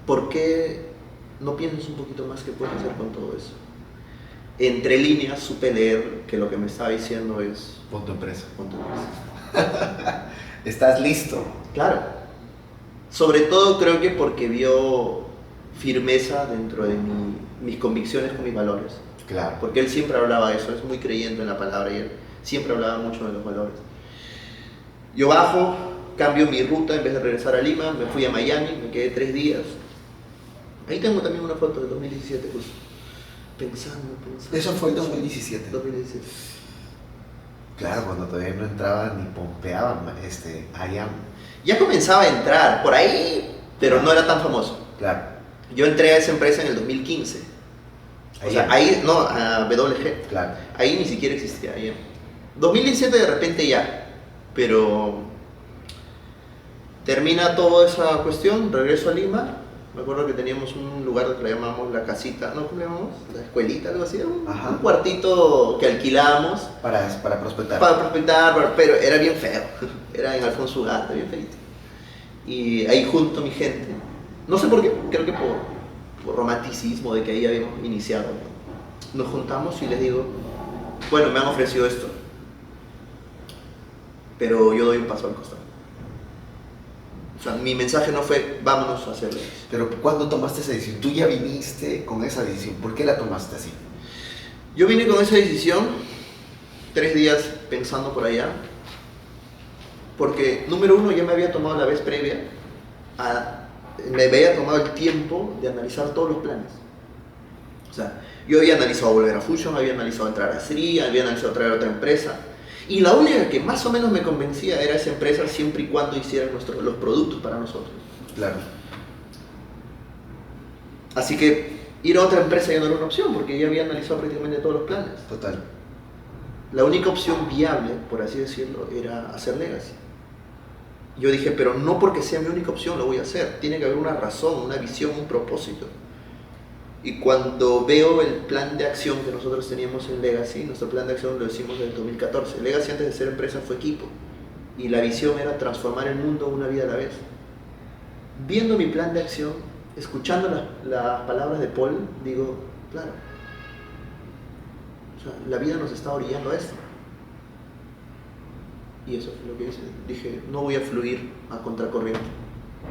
¿Por qué no piensas un poquito más qué puedes hacer con todo eso? Entre líneas supe leer que lo que me estaba diciendo es, Pon tu empresa. pon tu empresa. Estás listo. Claro. Sobre todo creo que porque vio firmeza dentro de mis convicciones con mis valores. Claro. Porque él siempre hablaba de eso, es muy creyente en la palabra y él siempre hablaba mucho de los valores. Yo bajo, cambio mi ruta, en vez de regresar a Lima, me fui a Miami, me quedé 3 días. Ahí tengo también una foto del 2017, pues, pensando. Eso fue el 2017. 2017. Claro, cuando todavía no entraba ni pompeaban allá. Ya comenzaba a entrar por ahí, pero no era tan famoso. Claro. Yo entré a esa empresa en el 2015. O sea, ahí, no, a WG. Claro. Ahí ni siquiera existía. Ahí. 2017 de repente ya, pero termina toda esa cuestión, regreso a Lima. Me acuerdo que teníamos un lugar que le llamamos la casita, ¿no? ¿Cómo le llamamos? La escuelita, algo así. Un cuartito que alquilábamos. Para prospectar. Para prospectar, pero era bien feo. Era en Alfonso Ugarte, bien feito. Y ahí junto a mi gente. No sé por qué, creo que por romanticismo de que ahí habíamos iniciado. Nos juntamos y les digo, bueno, me han ofrecido esto, pero yo doy un paso al costado. O sea, mi mensaje no fue, vámonos a hacerlo. Pero ¿cuándo tomaste esa decisión? Tú ya viniste con esa decisión. ¿Por qué la tomaste así? Yo vine con esa decisión, 3 días pensando por allá, porque número 1 ya me había tomado la vez previa, me había tomado el tiempo de analizar todos los planes. O sea, yo había analizado volver a Fusion, había analizado entrar a Sri, había analizado traer otra empresa. Y la única que más o menos me convencía era esa empresa siempre y cuando hicieran los productos para nosotros. Claro. Así que ir a otra empresa ya no era una opción, porque ya había analizado prácticamente todos los planes. Total. La única opción viable, por así decirlo, era hacer Legacy. Yo dije, pero no porque sea mi única opción lo voy a hacer. Tiene que haber una razón, una visión, un propósito. Y cuando veo el plan de acción que nosotros teníamos en Legacy, nuestro plan de acción lo hicimos en el 2014. Legacy antes de ser empresa fue equipo. Y la visión era transformar el mundo una vida a la vez. Viendo mi plan de acción, escuchando las palabras de Paul, digo, claro. O sea, la vida nos está orillando a esto. Y eso fue lo que hice. Dije, no voy a fluir a contracorriente.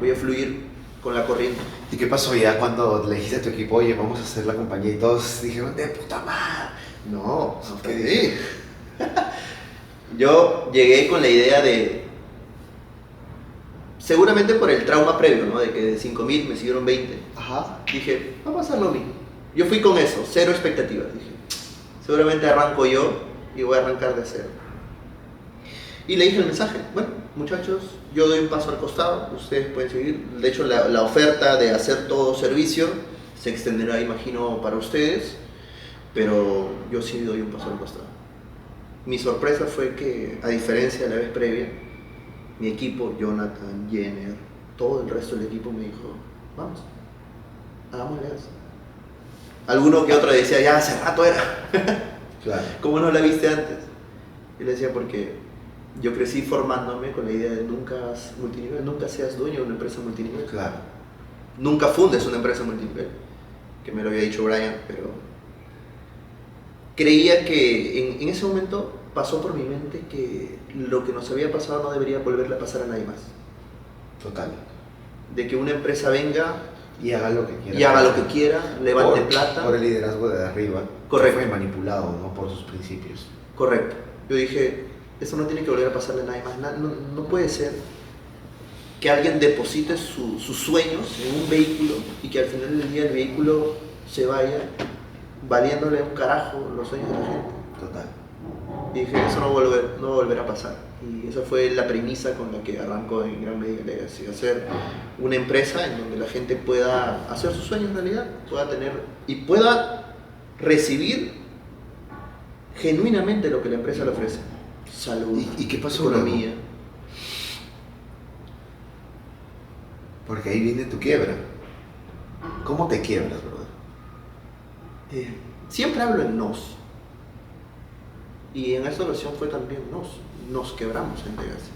Voy a fluir con la corriente. ¿Y qué pasó ya cuando le dijiste a tu equipo, oye, vamos a hacer la compañía? Y todos dijeron, ¡de puta madre! No, ¿qué? Yo llegué con la idea de, seguramente por el trauma previo, ¿no? De que de 5.000 me siguieron 20. Ajá. Dije, va a pasar lo mismo. Yo fui con eso, 0 expectativas. Dije, seguramente arranco yo y voy a arrancar de 0. Y le dije el mensaje, bueno, muchachos, yo doy un paso al costado, ustedes pueden seguir. De hecho, la oferta de hacer todo servicio se extenderá, imagino, para ustedes, pero yo sí doy un paso al costado. Mi sorpresa fue que, a diferencia de la vez previa, mi equipo, Jonathan, Jenner, todo el resto del equipo me dijo, vamos, hagámosle eso. Alguno que otro decía, ya hace rato era. Claro. ¿Cómo no la viste antes? Y le decía, porque yo crecí formándome con la idea de nunca multinivel, nunca seas dueño de una empresa multinivel. Claro. Nunca fundes una empresa multinivel, que me lo había dicho Brian, pero creía que en ese momento pasó por mi mente que lo que nos había pasado no debería volverle a pasar a nadie más. Total. De que una empresa venga Y haga lo que quiera. y haga lo que quiera, levante plata. Por el liderazgo de arriba. Correcto. Que fue manipulado, ¿no? Por sus principios. Correcto. Yo dije, eso no tiene que volver a pasarle a nadie más. No puede ser que alguien deposite sus sueños en un vehículo y que al final del día el vehículo se vaya valiéndole un carajo los sueños de la gente. Total. Y dije, eso no va a volver a pasar. Y esa fue la premisa con la que arrancó en gran medida Legacy. Hacer una empresa en donde la gente pueda hacer sus sueños realidad, pueda tener y pueda recibir genuinamente lo que la empresa le ofrece. Salud, ¿Y qué pasó economía. luego? Porque ahí viene tu quiebra. ¿Cómo te quiebras, brother? Siempre hablo en nos. Y en esta ocasión fue también nos quebramos en Legacy.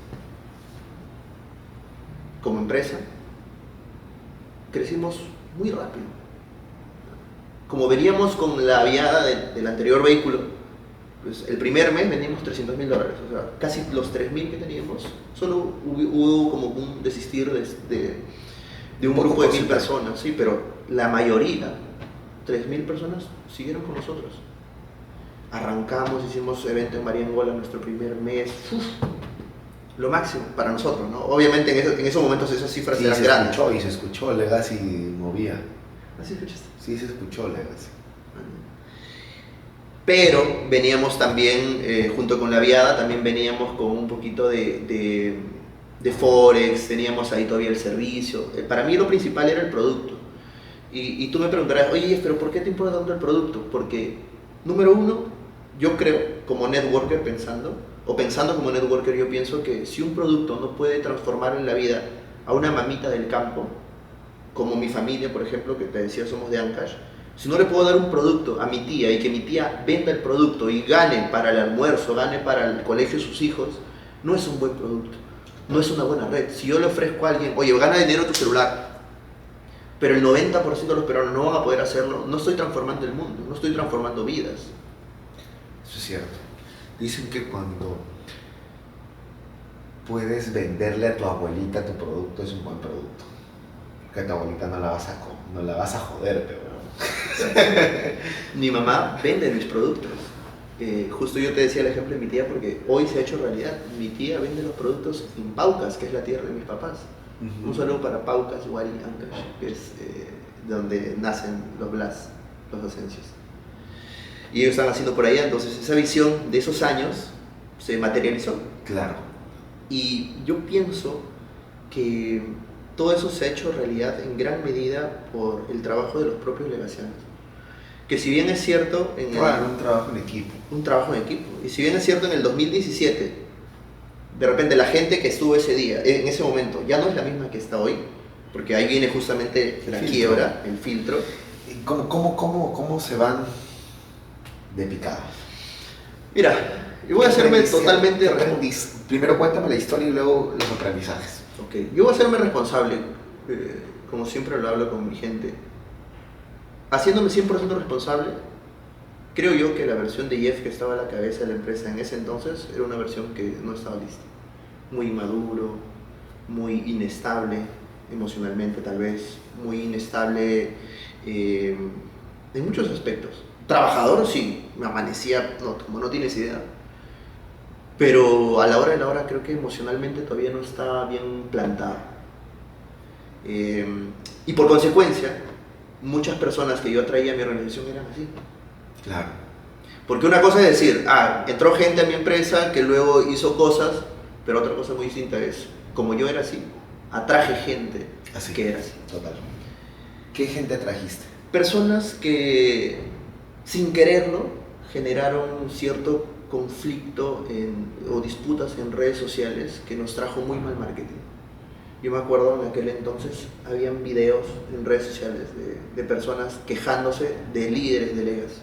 Como empresa, crecimos muy rápido. Como veníamos con la viada del anterior vehículo, pues el primer mes vendimos $300,000, o sea, casi los 3,000 que teníamos. Solo hubo como un desistir de un grupo de 1,000 personas, sí, pero la mayoría, 3,000 personas, siguieron con nosotros. Arrancamos, hicimos evento en Mariangola nuestro primer mes. Lo máximo para nosotros, ¿no? Obviamente en esos momentos esas cifras eran grandes. Y se escuchó, Legacy movía. ¿Así escuchaste? Sí, se escuchó Legacy. Pero veníamos también, junto con la viada, también veníamos con un poquito de Forex, teníamos ahí todavía el servicio. Para mí lo principal era el producto. Y tú me preguntarás, oye, pero ¿por qué te importa tanto el producto? Porque, número uno, yo creo, como networker pensando como networker, yo pienso que si un producto no puede transformar en la vida a una mamita del campo, como mi familia, por ejemplo, que te decía somos de Ancash, si no le puedo dar un producto a mi tía y que mi tía venda el producto y gane para el almuerzo, gane para el colegio de sus hijos, no es un buen producto, no es una buena red. Si yo le ofrezco a alguien, oye, gana dinero tu celular, pero el 90% de los peruanos no van a poder hacerlo, no estoy transformando el mundo, no estoy transformando vidas. Eso es cierto. Dicen que cuando puedes venderle a tu abuelita tu producto es un buen producto. Que a tu abuelita no la vas a joder, pero... Mi mamá vende mis productos. Justo yo te decía el ejemplo de mi tía porque hoy se ha hecho realidad. Mi tía vende los productos en Paucas, que es la tierra de mis papás. Un saludo para Paucas, Wari, Ancash, que es donde nacen los Blas, los Asencios. Y ellos están haciendo por allá, entonces esa visión de esos años se materializó. Claro. Y yo pienso que todo eso se ha hecho realidad en gran medida por el trabajo de los propios legacianos. Que si bien es cierto... un trabajo en equipo. Un trabajo en equipo. Y si bien es cierto en el 2017, de repente la gente que estuvo ese día, en ese momento, ya no es la misma que está hoy, porque ahí viene justamente la quiebra, el filtro. ¿Cómo se van de picada? Mira, yo voy a hacerme totalmente... Primero cuéntame la historia y luego los aprendizajes. Ok, yo voy a hacerme responsable, como siempre lo hablo con mi gente. Haciéndome 100% responsable, creo yo que la versión de Jeff que estaba a la cabeza de la empresa en ese entonces era una versión que no estaba lista. Muy inmaduro, muy inestable emocionalmente tal vez, muy inestable en muchos aspectos. Trabajador sí, me amanecía, como no tienes idea. Pero a la hora de la hora creo que emocionalmente todavía no estaba bien plantado. Y por consecuencia, muchas personas que yo atraía a mi organización eran así. Claro. Porque una cosa es decir, entró gente a mi empresa que luego hizo cosas Pero otra cosa muy distinta es, como yo era así, atraje gente Así. que era así. Total. ¿Qué gente trajiste? Personas que, sin quererlo, generaron cierto conflicto o disputas en redes sociales que nos trajo muy mal marketing. Yo me acuerdo en aquel entonces, habían videos en redes sociales de personas quejándose de líderes de Legacy.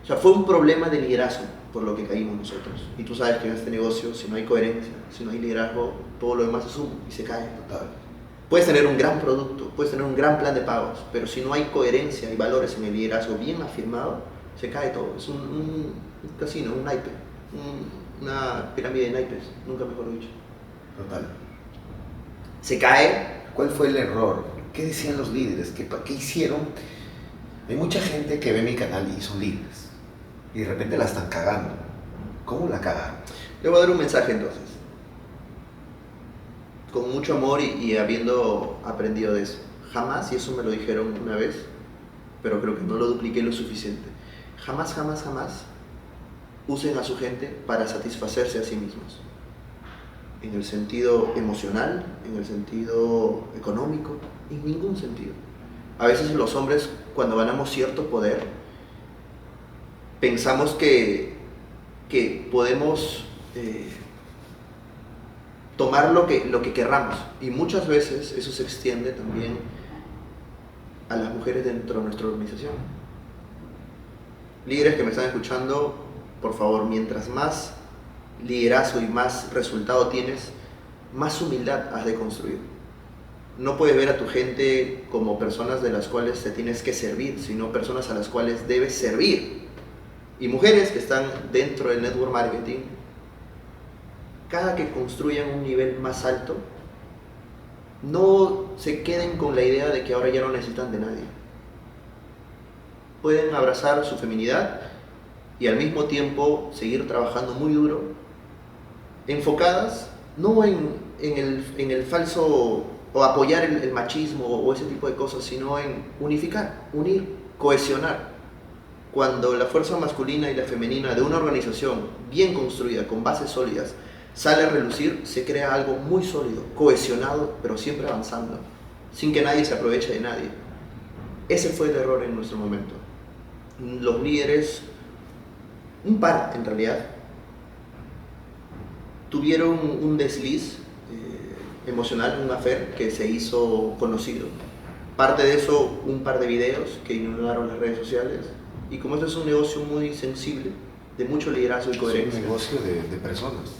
O sea, fue un problema de liderazgo por lo que caímos nosotros. Y tú sabes que en este negocio, si no hay coherencia, si no hay liderazgo, todo lo demás es humo y se cae. Total. Puedes tener un gran producto, puedes tener un gran plan de pagos, pero si no hay coherencia y valores en el liderazgo bien afirmado, se cae todo. Es un casino, un naipe, una pirámide de naipes, nunca mejor dicho. Total. Se cae. ¿Cuál fue el error? ¿Qué decían los líderes? ¿Qué hicieron? Hay mucha gente que ve mi canal y son líderes. Y de repente la están cagando. ¿Cómo la cagaron? Le voy a dar un mensaje entonces. Con mucho amor y habiendo aprendido de eso. Jamás, y eso me lo dijeron una vez, pero creo que no lo dupliqué lo suficiente. Jamás, jamás, jamás usen a su gente para satisfacerse a sí mismos. En el sentido emocional, en el sentido económico, en ningún sentido. A veces los hombres, cuando ganamos cierto poder, pensamos que podemos tomar lo que querramos, y muchas veces eso se extiende también a las mujeres dentro de nuestra organización. Líderes que me están escuchando, por favor, mientras más liderazgo y más resultado tienes, más humildad has de construir. No puedes ver a tu gente como personas de las cuales te tienes que servir, sino personas a las cuales debes servir. Y mujeres que están dentro del network marketing, cada que construyan un nivel más alto, no se queden con la idea de que ahora ya no necesitan de nadie. Pueden abrazar su feminidad y al mismo tiempo seguir trabajando muy duro, enfocadas no en el falso o apoyar el machismo o ese tipo de cosas, sino en unificar, unir, cohesionar. Cuando la fuerza masculina y la femenina de una organización bien construida, con bases sólidas, sale a relucir, se crea algo muy sólido, cohesionado, pero siempre avanzando, sin que nadie se aproveche de nadie. Ese fue el error en nuestro momento. Los líderes, un par en realidad, tuvieron un desliz emocional, un affair que se hizo conocido. Parte de eso, un par de videos que inundaron las redes sociales. Y como este es un negocio muy sensible, de mucho liderazgo y coherencia. Es un negocio de personas.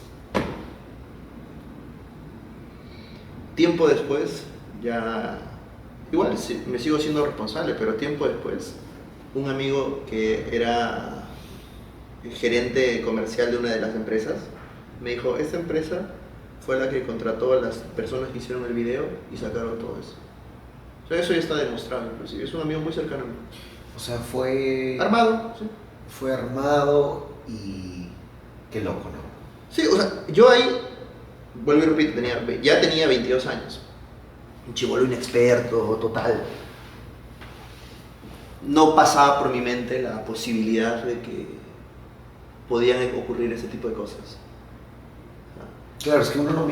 Tiempo después, ya, igual me sigo siendo responsable, pero tiempo después, un amigo que era gerente comercial de una de las empresas, me dijo, esta empresa fue la que contrató a las personas que hicieron el video y sacaron todo eso. O sea, eso ya está demostrado, inclusive. Es un amigo muy cercano a mí. O sea, fue... Armado, sí. Fue armado y... Qué loco, ¿no? Sí, o sea, yo ahí, vuelvo y repito, ya tenía 22 años. Un chibolo inexperto, total. No pasaba por mi mente la posibilidad de que podían ocurrir ese tipo de cosas. Claro, es que uno no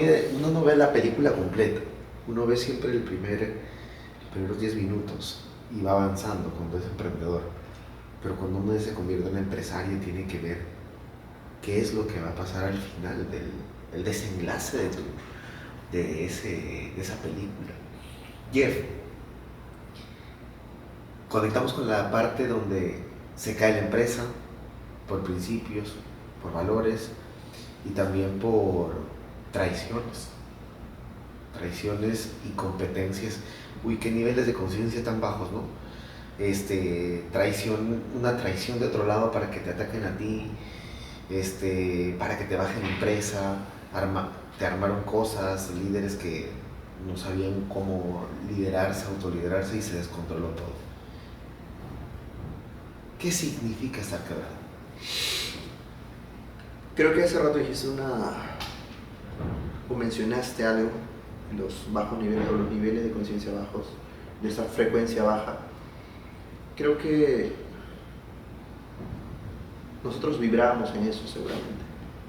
ve la película completa. Uno ve siempre los primeros 10 minutos y va avanzando cuando es emprendedor. Pero cuando uno se convierte en empresario tiene que ver qué es lo que va a pasar al final del desenlace de esa película. Jeff, conectamos con la parte donde se cae la empresa por principios, por valores y también por traiciones y competencias. Uy, qué niveles de conciencia tan bajos, ¿no? Una traición de otro lado para que te ataquen a ti, para que te bajen la empresa, te armaron cosas, líderes que no sabían cómo liderarse, autoliderarse y se descontroló todo. ¿Qué significa estar quebrado? Creo que hace rato dijiste o mencionaste algo, los bajos niveles o los niveles de conciencia bajos, de esa frecuencia baja. Creo que nosotros vibramos en eso seguramente.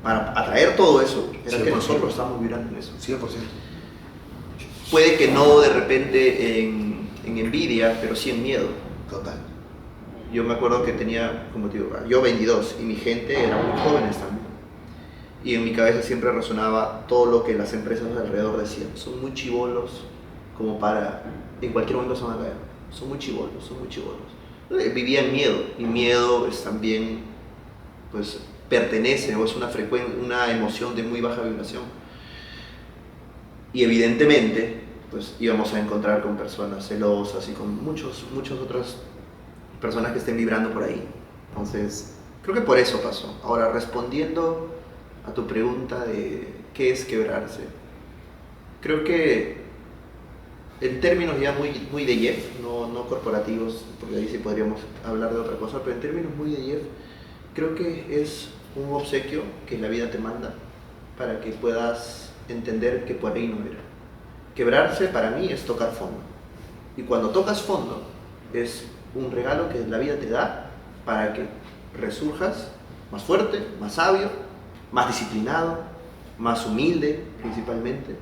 para atraer todo eso, era que 100%. nosotros estamos vibrando en eso. 100%. Puede que no de repente en envidia, pero sí en miedo. Total. Yo me acuerdo que tenía, como te digo, yo 22 y mi gente era muy jóvenes también. Y en mi cabeza siempre resonaba todo lo que las empresas alrededor decían. Son muy chibolos como para, en cualquier momento se van a caer. Son muy chibolos, son muy chibolos. Vivía en miedo y miedo es también, pues, pertenece o es una emoción de muy baja vibración. Y evidentemente, pues íbamos a encontrar con personas celosas y con muchas otras personas que estén vibrando por ahí. Entonces, creo que por eso pasó. Ahora, respondiendo a tu pregunta de qué es quebrarse, creo que en términos ya muy de Jeff, no corporativos, porque ahí sí podríamos hablar de otra cosa, pero en términos muy de Jeff, creo que es un obsequio que la vida te manda para que puedas entender que por ahí no era. Quebrarse para mí es tocar fondo. Y cuando tocas fondo es un regalo que la vida te da para que resurjas más fuerte, más sabio, más disciplinado, más humilde principalmente,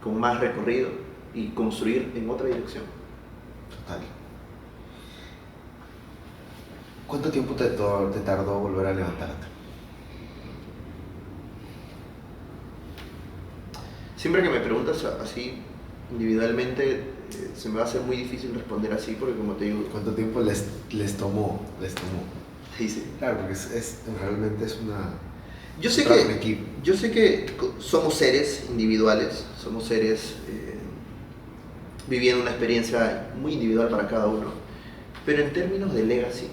con más recorrido y construir en otra dirección. Total. ¿Cuánto tiempo te tardó volver a levantarte? Siempre que me preguntas así individualmente, se me va a hacer muy difícil responder así, porque como te digo, ¿Cuánto tiempo les tomó? sí, sí. Claro, porque realmente es una... Yo sé trabajo en equipo. Yo sé que somos seres individuales, somos seres viviendo una experiencia muy individual para cada uno, pero en términos de legacy,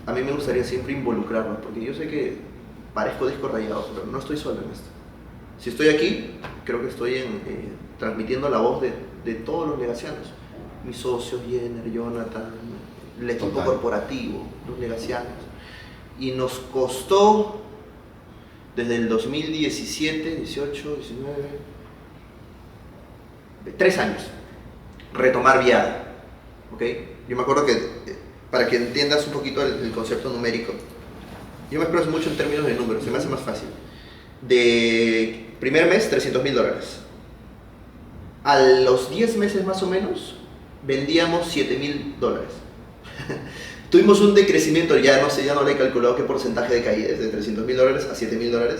a mí me gustaría siempre involucrarnos, porque yo sé que parezco disco rayado, pero no estoy solo en esto. Si estoy aquí, creo que estoy transmitiendo la voz de todos los legacianos, mis socios, Jenner, Jonathan, el equipo Total. corporativo, los legacianos, y nos costó desde el 2017, 18, 19, 3 años, retomar viada, ¿ok? Yo me acuerdo que, para que entiendas un poquito el concepto numérico, yo me expreso mucho en términos de números, se me hace más fácil. De primer mes, $300,000. A los 10 meses más o menos, vendíamos $7,000. Tuvimos un decrecimiento, ya no le he calculado qué porcentaje de caída, de $300,000 a $7,000.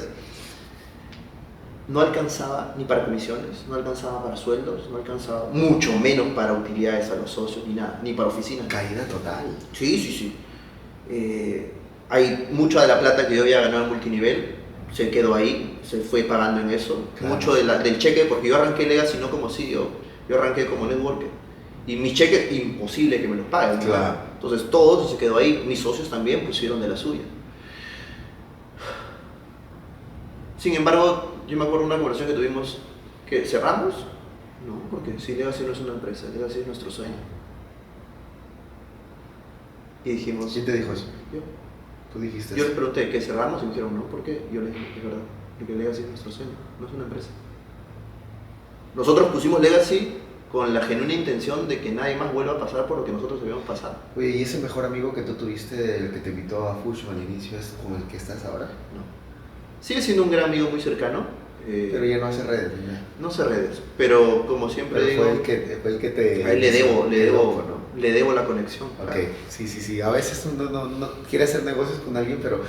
No alcanzaba ni para comisiones, no alcanzaba para sueldos, no alcanzaba mucho menos para utilidades a los socios, ni nada, ni para oficinas. Caída total. Sí. Hay mucha de la plata que yo había ganado en multinivel, se quedó ahí, se fue pagando en eso. Claro. Mucho del cheque, porque yo arranqué Legacy no como CEO, yo arranqué como networker. Y mis cheques, imposible que me los paguen. ¿no? Claro. Entonces todo eso se quedó ahí, mis socios también pusieron de la suya. Sin embargo, yo me acuerdo de una conversación que tuvimos, que cerramos, no, porque si Legacy no es una empresa, Legacy es nuestro sueño. Y dijimos, ¿Quién te dijo eso? yo. Tú dijiste Yo eso. les pregunté qué cerramos y me dijeron no, ¿por qué? Yo les dije, es verdad, porque Legacy es nuestro sueño, no es una empresa. Nosotros pusimos Legacy con la genuina intención de que nadie más vuelva a pasar por lo que nosotros habíamos pasado. Oye, ¿y ese mejor amigo que tú tuviste, el que te invitó a Fusion al inicio, es con el que estás ahora? No. Sigue siendo un gran amigo muy cercano. Pero ya no hace redes, ¿no? No sé redes, pero como siempre Pero digo, fue el que te... a él le Qué loco, ¿no? le debo la conexión. Ok, claro. sí. A veces uno no quiere hacer negocios con alguien, pero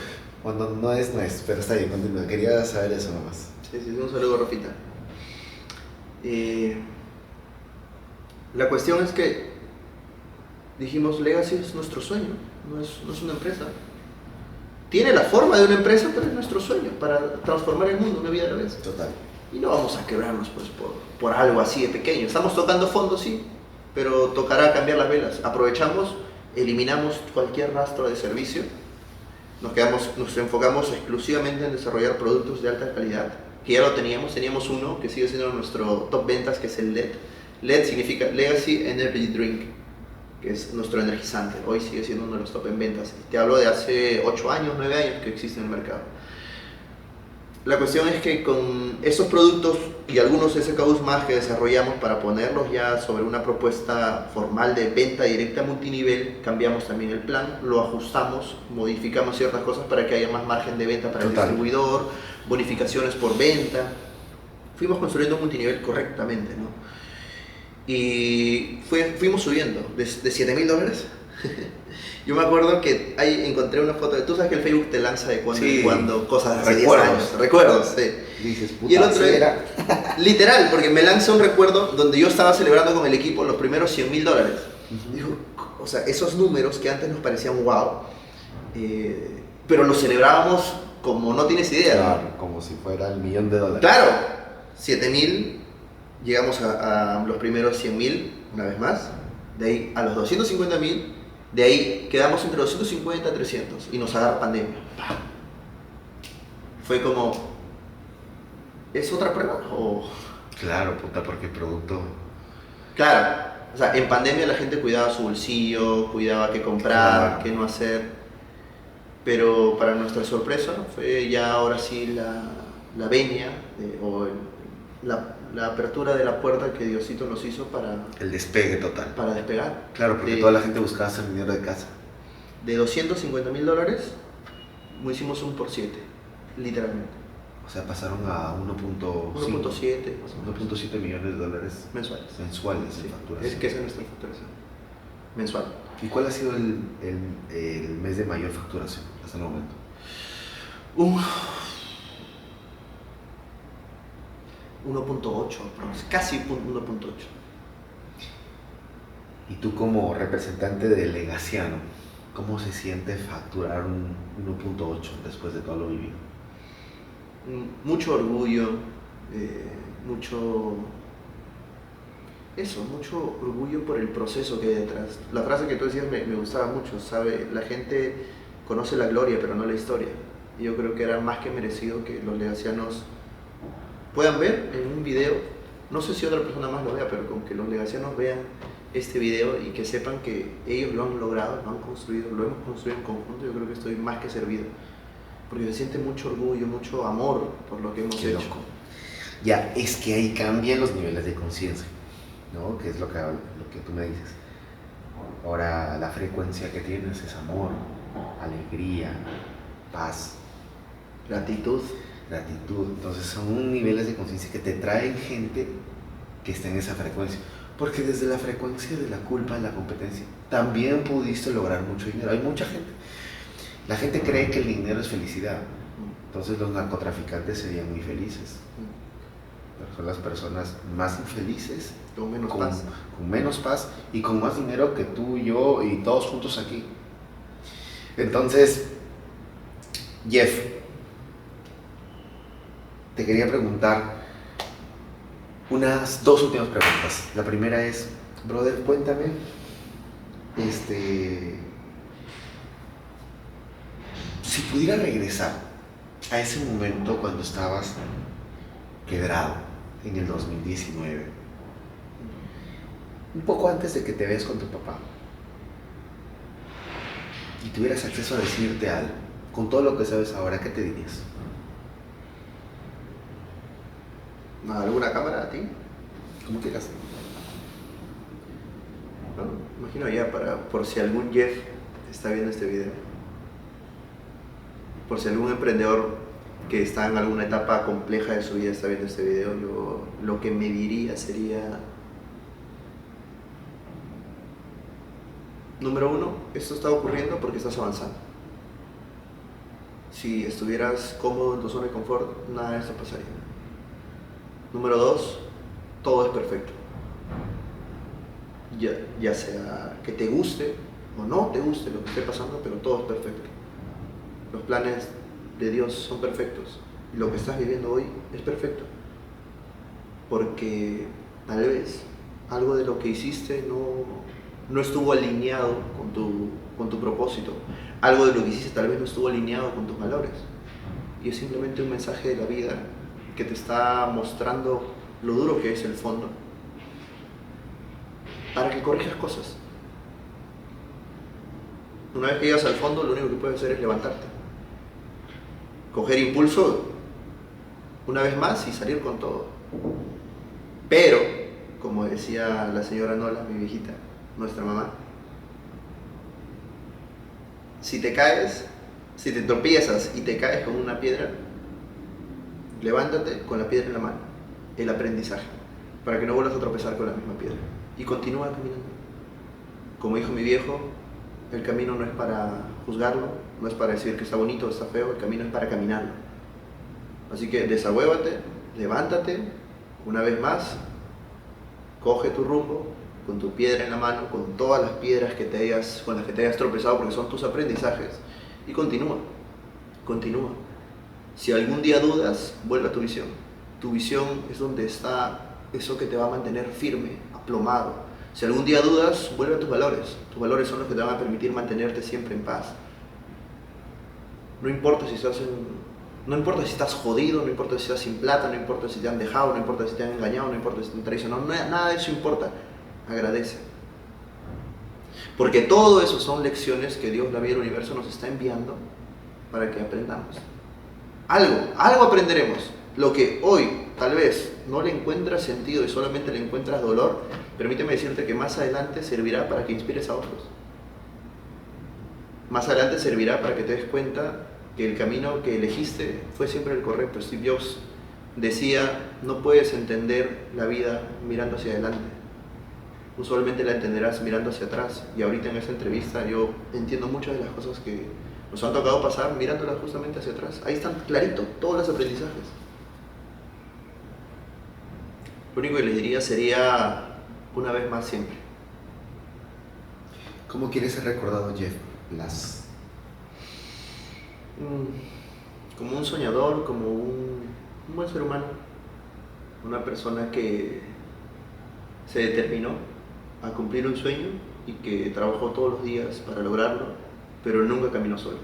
cuando no es. Pero está bien, continúa. Quería saber eso nomás. Sí, un saludo, Rafita. La cuestión es que dijimos, Legacy es nuestro sueño, no es una empresa. Tiene la forma de una empresa, pero es nuestro sueño para transformar el mundo una vida a la vez. Total. Y no vamos a quebrarnos pues, por algo así de pequeño. Estamos tocando fondo, sí, pero tocará cambiar las velas. Aprovechamos, eliminamos cualquier rastro de servicio, nos enfocamos exclusivamente en desarrollar productos de alta calidad, que ya lo teníamos uno que sigue siendo nuestro top ventas, que es el LED. LED significa Legacy Energy Drink, que es nuestro energizante. Hoy sigue siendo uno de los top en ventas. Te hablo de hace 8 años, 9 años que existe en el mercado. La cuestión es que con esos productos y algunos SKUs más que desarrollamos para ponerlos ya sobre una propuesta formal de venta directa multinivel, cambiamos también el plan, lo ajustamos, modificamos ciertas cosas para que haya más margen de venta para el distribuidor, bonificaciones por venta. Fuimos construyendo un multinivel correctamente, ¿no? Y fuimos subiendo de $7,000. Yo me acuerdo que ahí encontré una foto de... Tú sabes que el Facebook te lanza de cuando en cuando cosas de hace 10 años. Recuerdos, sí. Dices, puta, y el otro era... Literal, porque me lanza un recuerdo donde yo estaba celebrando con el equipo los primeros $100,000. Dijo, o sea, esos números que antes nos parecían wow, pero los celebrábamos como no tienes idea. Claro, como si fuera el $1,000,000. Claro, 7,000, llegamos a los primeros 100,000, una vez más, de ahí a los 250,000, de ahí quedamos entre 250 y 300 y nos agarra pandemia. Fue como, ¿es otra prueba? O... Claro, puta, porque el producto... Claro, o sea, en pandemia la gente cuidaba su bolsillo, cuidaba qué comprar, claro, qué no hacer, pero para nuestra sorpresa fue ya ahora sí la venia la apertura de la puerta que Diosito nos hizo para... El despegue total. Para despegar. Claro, porque toda la gente buscaba hacer dinero de casa. De $250,000, hicimos un por 7, literalmente. O sea, pasaron a 1.7 millones de dólares mensuales. Mensuales de facturación. Es que esa es nuestra facturación. Mensual. ¿Y cuál ha sido el mes de mayor facturación hasta el momento? 1.8, casi 1.8. Y tú como representante de Legaciano, ¿cómo se siente facturar un 1.8 después de todo lo vivido? Mucho orgullo, mucho orgullo por el proceso que hay detrás. La frase que tú decías me gustaba mucho, ¿sabe? La gente conoce la gloria pero no la historia. Y yo creo que era más que merecido que los legacianos puedan ver en un video, no sé si otra persona más lo vea, pero con que los legacianos vean este video y que sepan que ellos lo han logrado, lo han construido, lo hemos construido en conjunto, yo creo que estoy más que servido. Porque se siente mucho orgullo, mucho amor por lo que hemos hecho. Loco. Ya, es que ahí cambian los niveles de conciencia, ¿no? Que es lo que tú me dices. Ahora la frecuencia que tienes es amor, alegría, paz, gratitud. Entonces son niveles de conciencia que te traen gente que está en esa frecuencia. Porque desde la frecuencia de la culpa, de la competencia, también pudiste lograr mucho dinero. Hay mucha gente. La gente cree que el dinero es felicidad. Entonces los narcotraficantes serían muy felices. Pero son las personas más infelices, con menos paz y con más dinero que tú, yo y todos juntos aquí. Entonces, Jeff, te quería preguntar unas 2 últimas preguntas. La primera es, brother, cuéntame, si pudiera regresar a ese momento cuando estabas quebrado en el 2019, un poco antes de que te veas con tu papá, y tuvieras acceso a decirte algo, con todo lo que sabes ahora, ¿qué te dirías? ¿Alguna cámara a ti? ¿Cómo quieras? Bueno, imagino ya, por si algún Jeff está viendo este video, por si algún emprendedor que está en alguna etapa compleja de su vida está viendo este video, yo lo que me diría sería: número 1, esto está ocurriendo porque estás avanzando. Si estuvieras cómodo en tu zona de confort, nada de esto pasaría. Número 2, todo es perfecto. Ya sea que te guste o no te guste lo que esté pasando, pero todo es perfecto. Los planes de Dios son perfectos. Y lo que estás viviendo hoy es perfecto. Porque tal vez algo de lo que hiciste no estuvo alineado con tu propósito. Algo de lo que hiciste tal vez no estuvo alineado con tus valores. Y es simplemente un mensaje de la vida que te está mostrando lo duro que es el fondo, para que corrijas cosas. Una vez que llegas al fondo, lo único que puedes hacer es levantarte, coger impulso una vez más y salir con todo. Pero, como decía la señora Nola, mi viejita, nuestra mamá, si te caes, si te tropiezas y te caes con una piedra, levántate con la piedra en la mano, el aprendizaje, para que no vuelvas a tropezar con la misma piedra. Y continúa caminando. Como dijo mi viejo, el camino no es para juzgarlo, no es para decir que está bonito o está feo, el camino es para caminarlo. Así que desahuévate, levántate, una vez más, coge tu rumbo, con tu piedra en la mano, con todas las piedras con las que te hayas tropezado, porque son tus aprendizajes, y continúa, continúa. Si algún día dudas, vuelve a tu visión. Tu visión es donde está eso que te va a mantener firme, aplomado. Si algún día dudas, vuelve a tus valores. Tus valores son los que te van a permitir mantenerte siempre en paz. No importa si estás jodido, no importa si estás sin plata, no importa si te han dejado, no importa si te han engañado, no importa si te han traicionado, nada de eso importa. Agradece. Porque todo eso son lecciones que Dios, la vida y el universo nos está enviando para que aprendamos. Algo aprenderemos. Lo que hoy tal vez no le encuentras sentido y solamente le encuentras dolor, permíteme decirte que más adelante servirá para que inspires a otros. Más adelante servirá para que te des cuenta que el camino que elegiste fue siempre el correcto. Steve Jobs decía, no puedes entender la vida mirando hacia adelante. Usualmente la entenderás mirando hacia atrás. Y ahorita en esta entrevista yo entiendo muchas de las cosas que nos han tocado pasar mirándolas justamente hacia atrás. Ahí están clarito todos los aprendizajes. Lo único que les diría sería, una vez más siempre. ¿Cómo quieres ser recordado, Jeff Blas? Como un soñador, como un buen ser humano. Una persona que se determinó a cumplir un sueño y que trabajó todos los días para lograrlo, pero nunca caminó solo.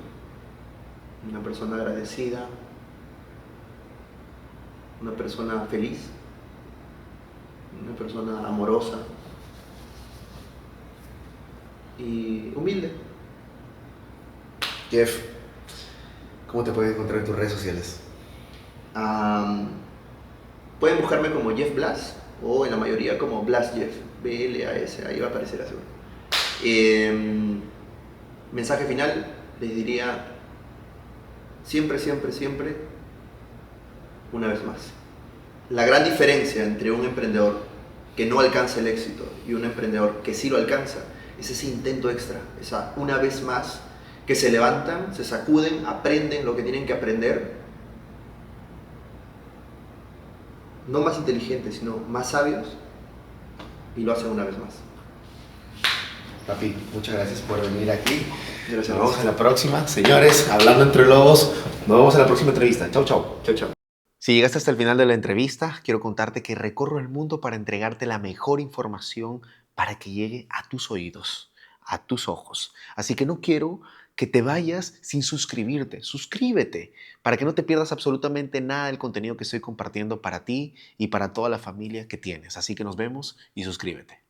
Una persona agradecida, una persona feliz, una persona amorosa y humilde. Jeff, ¿cómo te pueden encontrar en tus redes sociales? Pueden buscarme como Jeff Blas o en la mayoría como Blas Jeff, B-L-A-S, ahí va a aparecer así. Mensaje final, les diría siempre, siempre, siempre, una vez más. La gran diferencia entre un emprendedor que no alcanza el éxito y un emprendedor que sí lo alcanza es ese intento extra, esa una vez más que se levantan, se sacuden, aprenden lo que tienen que aprender, no más inteligentes, sino más sabios, y lo hacen una vez más. Papi, muchas gracias por venir aquí. Gracias. Nos vemos en la próxima. Señores, hablando entre lobos, nos vemos en la próxima entrevista. Chau, chau. Chao, chao. Si llegaste hasta el final de la entrevista, quiero contarte que recorro el mundo para entregarte la mejor información para que llegue a tus oídos, a tus ojos. Así que no quiero que te vayas sin suscribirte. Suscríbete para que no te pierdas absolutamente nada del contenido que estoy compartiendo para ti y para toda la familia que tienes. Así que nos vemos y suscríbete.